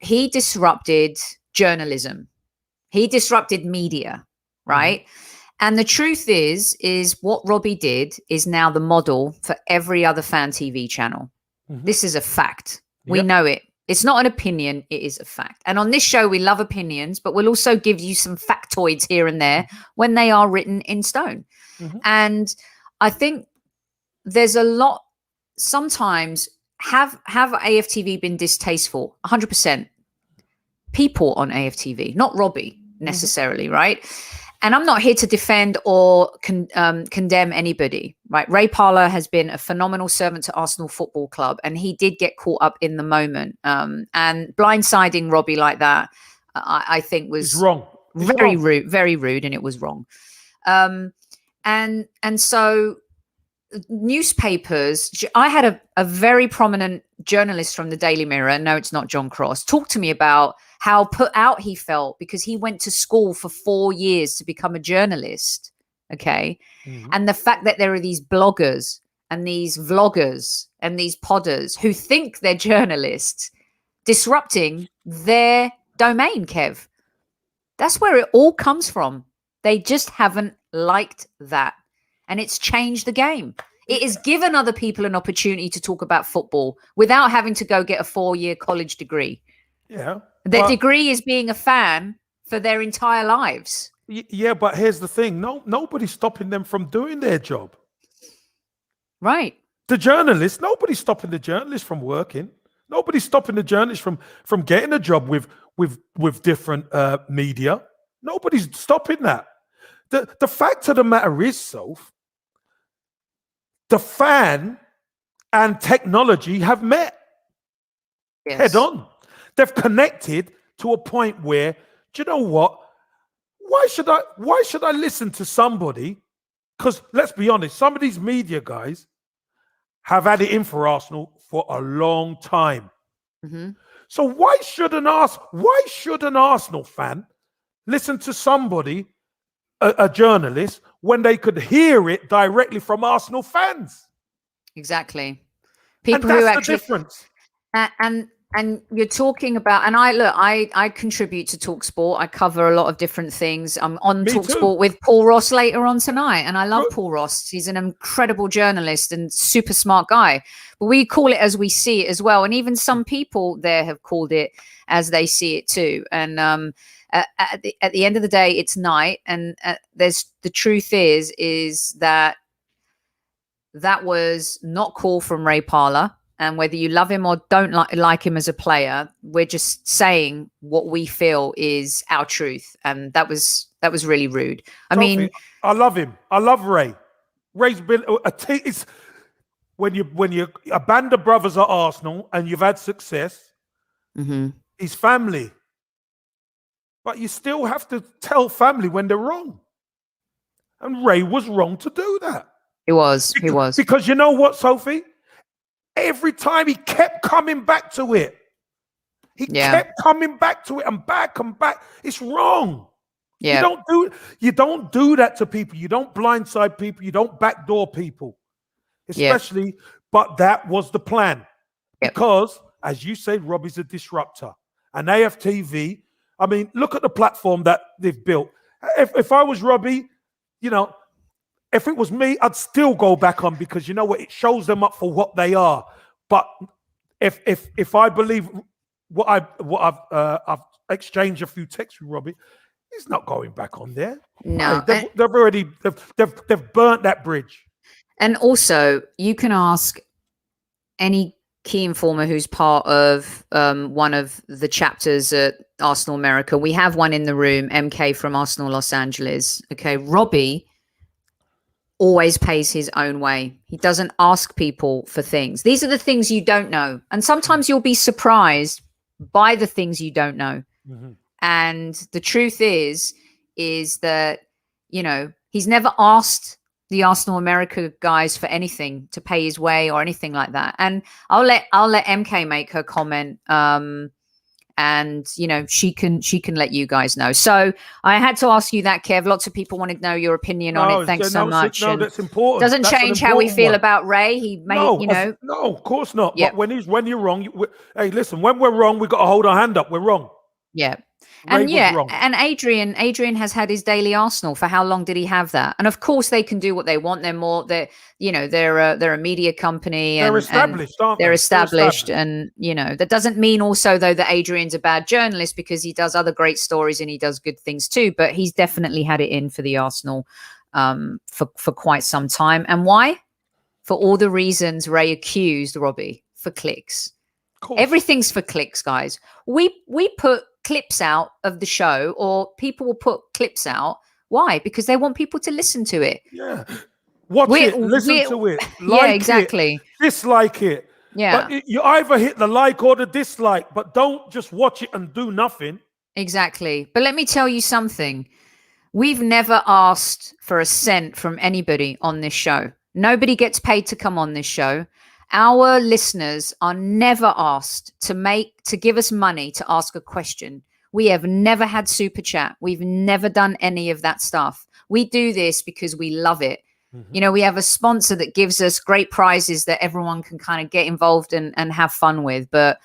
[SPEAKER 1] He disrupted journalism. He disrupted media, right? And the truth is what Robbie did is now the model for every other fan TV channel. This is a fact. We know it. It's not an opinion. It is a fact. And on this show, we love opinions, but we'll also give you some factoids here and there when they are written in stone. And I think there's a lot, sometimes have AFTV been distasteful? 100%. People on AFTV, not Robbie necessarily, right? And I'm not here to defend or condemn anybody, right? Ray Parlour has been a phenomenal servant to Arsenal Football Club, and he did get caught up in the moment. And blindsiding Robbie like that, I think was
[SPEAKER 2] wrong.
[SPEAKER 1] Very rude, and it was wrong. And so newspapers, I had a very prominent journalist from the Daily Mirror, no, it's not John Cross, talk to me about how put out he felt because he went to school for 4 years to become a journalist. Okay. And the fact that there are these bloggers and these vloggers and these podders who think they're journalists disrupting their domain, Kev. That's where it all comes from. They just haven't liked that. And it's changed the game. It has given other people an opportunity to talk about football without having to go get a 4-year college degree.
[SPEAKER 2] Yeah.
[SPEAKER 1] The degree is being a fan for their entire lives.
[SPEAKER 2] Yeah, but here's the thing. Nobody's stopping them from doing their job.
[SPEAKER 1] Right.
[SPEAKER 2] The journalists, nobody's stopping the journalists from working. Nobody's stopping the journalists from getting a job with different media. Nobody's stopping that. The fact of the matter is, Soph, the fan and technology have met head on. They've connected to a point where, do you know what? Why should I listen to somebody? Because let's be honest, some of these media guys have had it in for Arsenal for a long time. So why should an Arsenal fan listen to somebody, a journalist, when they could hear it directly from Arsenal fans?
[SPEAKER 1] Exactly. People
[SPEAKER 2] and that's
[SPEAKER 1] who actually
[SPEAKER 2] the difference.
[SPEAKER 1] And you're talking about, and I contribute to TalkSport. I cover a lot of different things. I'm on TalkSport with Paul Ross later on tonight, and I love Paul Ross. He's an incredible journalist and super smart guy. But we call it as we see it as well, and even some people there have called it as they see it too. And at the end of the day, it's night, and the truth is that was not cool from Ray Parlour. And whether you love him or don't like him as a player, we're just saying what we feel is our truth. And that was really rude. I mean,
[SPEAKER 2] I love him. I love Ray. Ray's been a team. When you a band of brothers at Arsenal and you've had success, he's family. But you still have to tell family when they're wrong. And Ray was wrong to do that.
[SPEAKER 1] He was.
[SPEAKER 2] Because you know what, Sophie? Every time he kept coming back to it. He kept coming back to it and back and back. It's wrong. Yeah. You don't do that to people. You don't blindside people. You don't backdoor people. Especially, but that was the plan. Because, as you said, Robbie's a disruptor. And AFTV, I mean, look at the platform that they've built. If I was Robbie, you know, if it was me, I'd still go back on, because you know what? It shows them up for what they are. But if I believe what I've exchanged a few texts with Robbie, he's not going back on there.
[SPEAKER 1] No,
[SPEAKER 2] they've burnt that bridge.
[SPEAKER 1] And also, you can ask any key informer who's part of one of the chapters at Arsenal America. We have one in the room, MK from Arsenal Los Angeles. Okay, Robbie always pays his own way. He doesn't ask people for things. These are the things you don't know. And sometimes you'll be surprised by the things you don't know.
[SPEAKER 2] Mm-hmm.
[SPEAKER 1] And the truth is that, he's never asked the Arsenal America guys for anything to pay his way or anything like that. And I'll let MK make her comment. And she can let you guys know. So I had to ask you that, Kev. Lots of people wanted to know your opinion on it. Thanks so much.
[SPEAKER 2] No, that's important.
[SPEAKER 1] Doesn't change how we feel about Ray. He made,
[SPEAKER 2] No, of course not.
[SPEAKER 1] Yeah.
[SPEAKER 2] But when you're wrong, hey, listen. When we're wrong, we got to hold our hand up. We're wrong.
[SPEAKER 1] Yeah.
[SPEAKER 2] Ray was wrong.
[SPEAKER 1] And Adrian has had his daily Arsenal. For how long did he have that? And of course they can do what they want. They're a media company.
[SPEAKER 2] They're established, aren't they?
[SPEAKER 1] They're established. And that doesn't mean also though that Adrian's a bad journalist, because he does other great stories and he does good things too. But he's definitely had it in for the Arsenal for quite some time. And why? For all the reasons Ray accused Robbie, for clicks. Everything's for clicks, guys. We put clips out of the show, or people will put clips out. Why? Because they want people to listen to it.
[SPEAKER 2] Yeah. Watch it, listen to it. Like
[SPEAKER 1] yeah, exactly.
[SPEAKER 2] It, dislike it.
[SPEAKER 1] Yeah.
[SPEAKER 2] But you either hit the like or the dislike, but don't just watch it and do nothing.
[SPEAKER 1] Exactly. But let me tell you something. We've never asked for a cent from anybody on this show. Nobody gets paid to come on this show. Our listeners are never asked to give us money to ask a question. We have never had super chat. We've never done any of that stuff. We do this because we love it. Mm-hmm. We have a sponsor that gives us great prizes that everyone can kind of get involved and have fun with. But,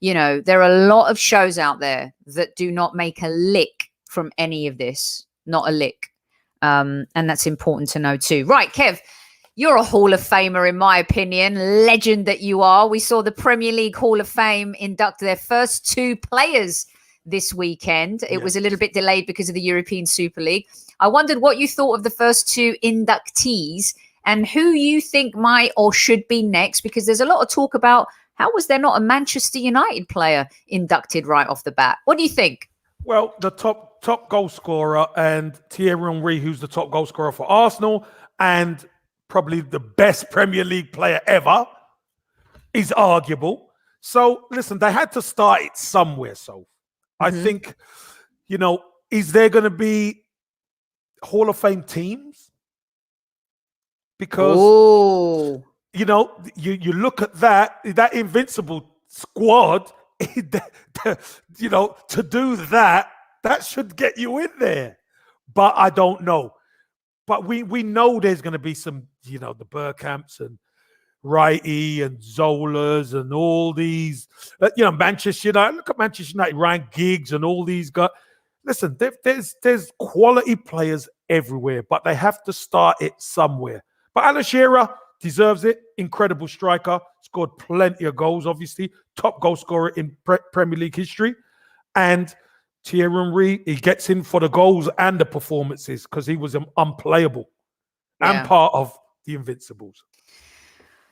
[SPEAKER 1] there are a lot of shows out there that do not make a lick from any of this. Not a lick. And that's important to know too. Right, Kev. You're a Hall of Famer, in my opinion. Legend that you are. We saw the Premier League Hall of Fame induct their first 2 players this weekend. It was a little bit delayed because of the European Super League. I wondered what you thought of the first 2 inductees and who you think might or should be next, because there's a lot of talk about how was there not a Manchester United player inducted right off the bat? What do you think?
[SPEAKER 2] Well, the top goal scorer and Thierry Henry, who's the top goal scorer for Arsenal and probably the best Premier League player ever, is arguable. So, listen, they had to start it somewhere. So, I think, is there going to be Hall of Fame teams? Because, you look at that Invincible squad, to do that should get you in there. But I don't know. But we know there's going to be some, the Bergkamps and Wrighty and Zolas and all these, Manchester United. Look at Manchester United, Ryan Giggs and all these guys. Listen, there's quality players everywhere, but they have to start it somewhere. But Alan Shearer deserves it. Incredible striker. Scored plenty of goals, obviously. Top goal scorer in Premier League history. And Thierry Henry, he gets in for the goals and the performances because he was unplayable and part of the Invincibles.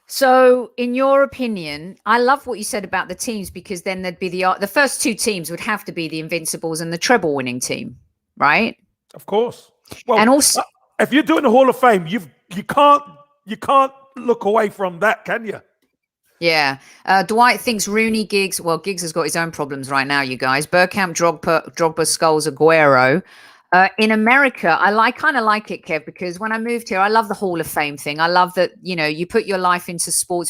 [SPEAKER 1] So, in your opinion, I love what you said about the teams, because then there'd be the first 2 teams would have to be the Invincibles and the treble-winning team, right?
[SPEAKER 2] Of course. Well,
[SPEAKER 1] and also,
[SPEAKER 2] if you're doing the Hall of Fame, you can't look away from that, can you?
[SPEAKER 1] Yeah. Dwight thinks Rooney, Giggs. Well, Giggs has got his own problems right now, you guys. Bergkamp, Drogba, Scholes, Aguero. In America, I kind of like it, Kev, because when I moved here, I love the Hall of Fame thing. I love that, you put your life into sports.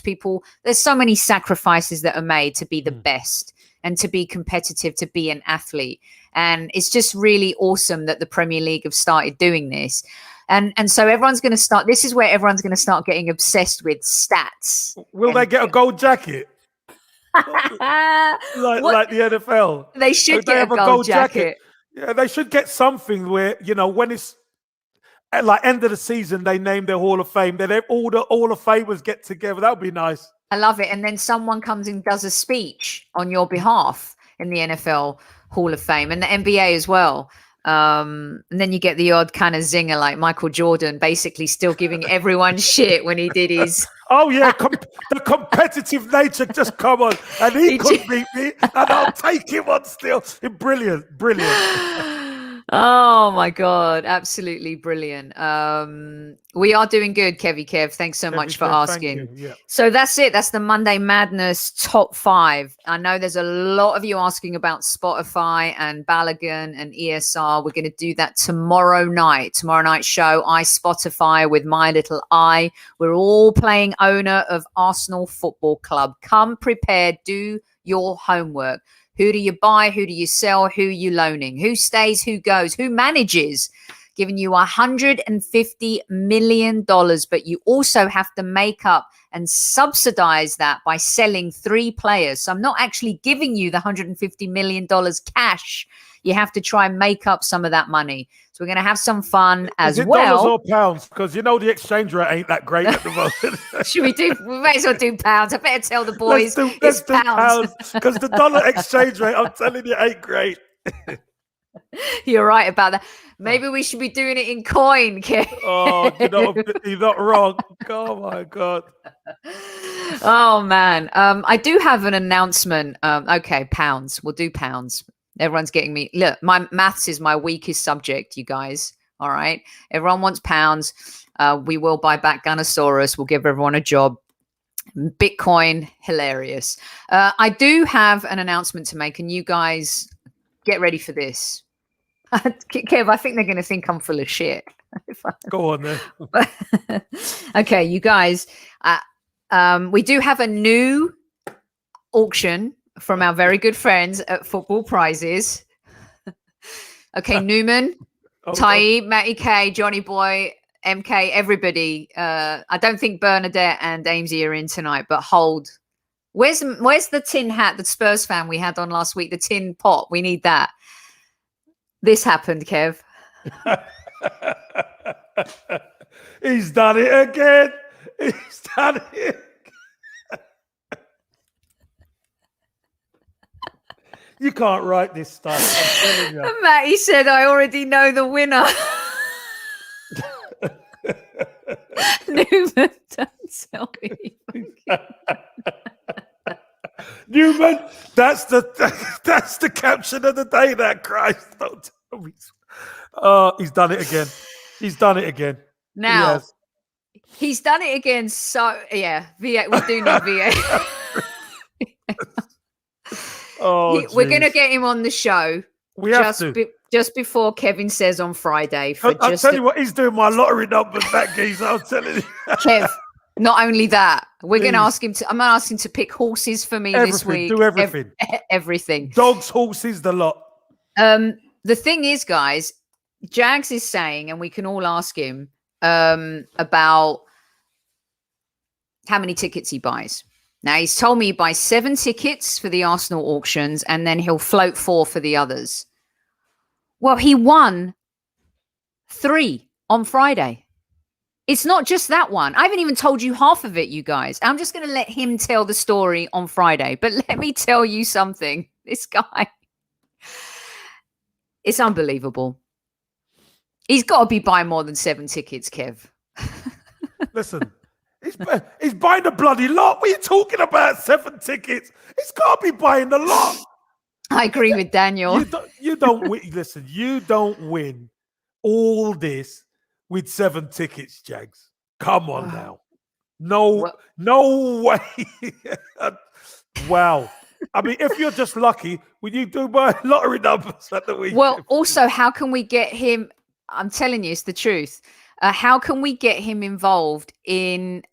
[SPEAKER 1] There's so many sacrifices that are made to be the best and to be competitive, to be an athlete. And it's just really awesome that the Premier League have started doing this. And so everyone's going to start. This is where everyone's going to start getting obsessed with stats.
[SPEAKER 2] Will they get a gold jacket? like the NFL?
[SPEAKER 1] They should get a gold jacket.
[SPEAKER 2] Yeah, they should get something where, when it's at like end of the season, they name their Hall of Fame. Then all the Hall of Famers get together. That would be nice.
[SPEAKER 1] I love it. And then someone comes and does a speech on your behalf in the NFL Hall of Fame and the NBA as well. And then you get the odd kind of zinger like Michael Jordan basically still giving everyone shit when he did his...
[SPEAKER 2] Oh, yeah. The competitive nature just come on. And he could beat me and I'll take him on still. Brilliant.
[SPEAKER 1] Oh my God. Absolutely brilliant. We are doing good, Kevy Kev. Thanks so much for
[SPEAKER 2] Thank you.
[SPEAKER 1] asking.
[SPEAKER 2] Yeah.
[SPEAKER 1] So that's it. That's the Monday Madness top 5. I know there's a lot of you asking about Spotify and Balogun and ESR. We're going to do that tomorrow night. Tomorrow night show, I Spotify with my little I. We're all playing owner of Arsenal Football Club. Come prepared. Do your homework. Who do you buy? Who do you sell? Who are you loaning? Who stays? Who goes? Who manages? Giving you $150 million, but you also have to make up and subsidize that by selling 3 players. So I'm not actually giving you the $150 million cash. You have to try and make up some of that money. So we're going to have some fun as
[SPEAKER 2] Is it
[SPEAKER 1] well.
[SPEAKER 2] dollars or pounds? Because the exchange rate ain't that great at the moment.
[SPEAKER 1] Should we do? We may as well do pounds. I better tell the boys
[SPEAKER 2] Let's do pounds. Because the dollar exchange rate, I'm telling you, ain't great.
[SPEAKER 1] You're right about that. Maybe we should be doing it in coin, Kev.
[SPEAKER 2] Oh, you're not wrong. Oh my God.
[SPEAKER 1] Oh man. I do have an announcement. Okay, pounds. We'll do pounds. Everyone's getting me. Look, my maths is my weakest subject, you guys. All right. Everyone wants pounds. We will buy back Gunnosaurus. We'll give everyone a job. Bitcoin, hilarious. I do have an announcement to make, and you guys get ready for this. Kev, I think they're going to think I'm full of shit.
[SPEAKER 2] Go on then.
[SPEAKER 1] Okay, you guys. We do have a new auction from our very good friends at Football Prizes. Okay, Newman, Taib, Matty K, Johnny Boy, MK, everybody. I don't think Bernadette and Amesy are in tonight, but hold. Where's the tin hat, the Spurs fan we had on last week, the tin pot? We need that. This happened, Kev.
[SPEAKER 2] He's done it again. He's done it. You can't write this stuff. I'm telling you.
[SPEAKER 1] Matty said, I already know the winner. Newman, don't tell me.
[SPEAKER 2] Newman, that's the caption of the day. That Christ, don't tell me. He's done it again. He's done it again.
[SPEAKER 1] Now, he's done it again. So yeah, VA. We do need VA. We're going to get him on the show.
[SPEAKER 2] We have to.
[SPEAKER 1] Just before Kevin says on Friday.
[SPEAKER 2] I'll tell you what, he's doing my lottery numbers, that geezer. I'm telling you.
[SPEAKER 1] Kev, not only that, we're going to ask him to. I'm going to ask him to pick horses for me this week.
[SPEAKER 2] Do everything.
[SPEAKER 1] Everything.
[SPEAKER 2] Dogs, horses, the lot.
[SPEAKER 1] The thing is, guys, Jags is saying, and we can all ask him about how many tickets he buys. Now, he's told me he buys 7 tickets for the Arsenal auctions, and then he'll float 4 for the others. Well, he won 3 on Friday. It's not just that one. I haven't even told you half of it, you guys. I'm just going to let him tell the story on Friday. But let me tell you something. This guy, it's unbelievable. He's got to be buying more than 7 tickets, Kev.
[SPEAKER 2] Listen. He's buying the bloody lot. What are you talking about? 7 tickets. He's got to be buying the lot.
[SPEAKER 1] I agree with Daniel.
[SPEAKER 2] You don't win. Listen, you don't win all this with 7 tickets, Jags. Come on now. No way. Wow. I mean, if you're just lucky, would you do my lottery numbers at the weekend?
[SPEAKER 1] Well, also, how can we get him? I'm telling you, it's the truth. How can we get him involved in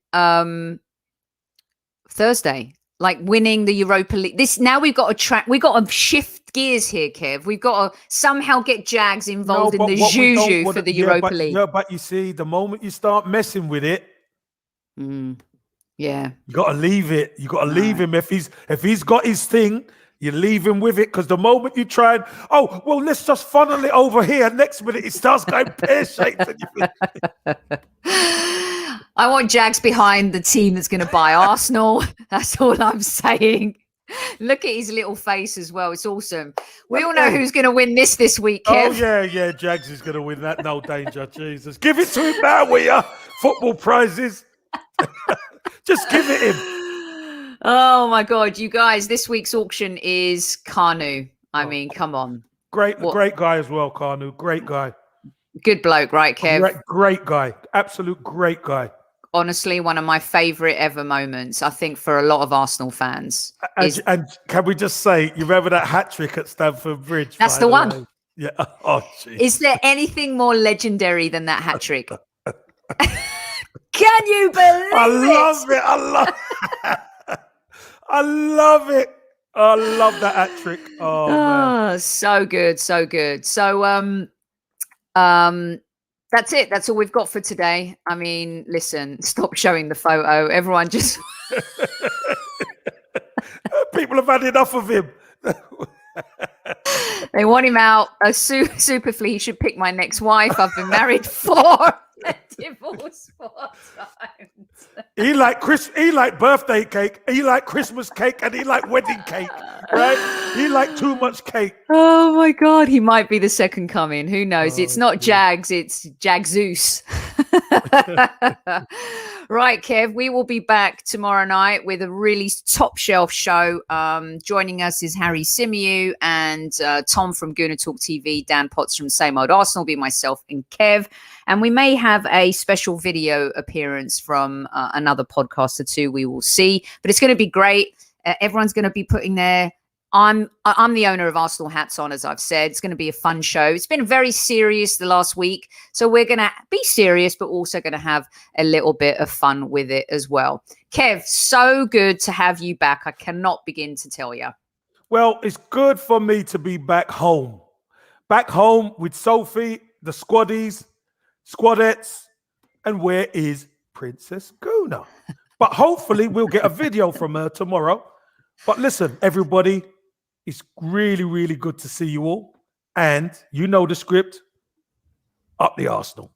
[SPEAKER 1] Thursday, like winning the Europa League? Now we've got to shift gears here, Kev. We've got to somehow get Jags involved in the juju for the Europa League.
[SPEAKER 2] Yeah, but you see, the moment you start messing with it,
[SPEAKER 1] yeah,
[SPEAKER 2] you got to leave it. You got to leave him if he's got his thing. You leave him with it, because the moment you try and, let's just funnel it over here. Next minute, it starts going pear-shaped.
[SPEAKER 1] I want Jags behind the team that's going to buy Arsenal. That's all I'm saying. Look at his little face as well. It's awesome. We all know who's going to win this week, Kev.
[SPEAKER 2] Oh, yeah. Jags is going to win that. No danger. Jesus. Give it to him now, we are. Football prizes. Just give it him.
[SPEAKER 1] Oh my God, you guys, this week's auction is Kanu. I mean, come on.
[SPEAKER 2] Great,
[SPEAKER 1] What
[SPEAKER 2] great guy as well, Kanu. Great guy.
[SPEAKER 1] good bloke, right, Kev?
[SPEAKER 2] Great guy. Absolute great guy.
[SPEAKER 1] Honestly, one of my favourite ever moments, I think, for a lot of Arsenal fans.
[SPEAKER 2] And can we just say, you remember that hat trick at Stamford Bridge?
[SPEAKER 1] That's the one.
[SPEAKER 2] Way? Yeah. Oh, geez.
[SPEAKER 1] Is there anything more legendary than that hat trick? Can you believe
[SPEAKER 2] I love it? I love it. I love that hat trick. Oh man.
[SPEAKER 1] So good, so good. So that's it. That's all we've got for today. I mean, listen, stop showing the photo. Everyone just
[SPEAKER 2] People have had enough of him.
[SPEAKER 1] they want him out. Superfully, he should pick my next wife. I've been married 4 and divorced 4 times.
[SPEAKER 2] He like birthday cake, he like Christmas cake, and he like wedding cake, right? He like too much cake.
[SPEAKER 1] Oh my God, he might be the second coming. Who knows? It's not Jags, it's Jagzeus. Right, Kev, we will be back tomorrow night with a really top shelf show. Joining us is Harry Symeou and Tom from Gooner Talk TV, Dan Potts from Same Old Arsenal, be myself and Kev. And we may have a special video appearance from another podcast or two. We will see, but it's going to be great. Everyone's going to be putting their I'm the owner of Arsenal hats on, as I've said. It's going to be a fun show. It's been very serious the last week, so we're going to be serious, but also going to have a little bit of fun with it as well. Kev, so good to have you back. I cannot begin to tell you.
[SPEAKER 2] Well, it's good for me to be back home with Sophie, the squadettes, and where is Princess Guna? But hopefully we'll get a video from her tomorrow. But listen, everybody, it's really, really good to see you all. And you know the script, up the Arsenal.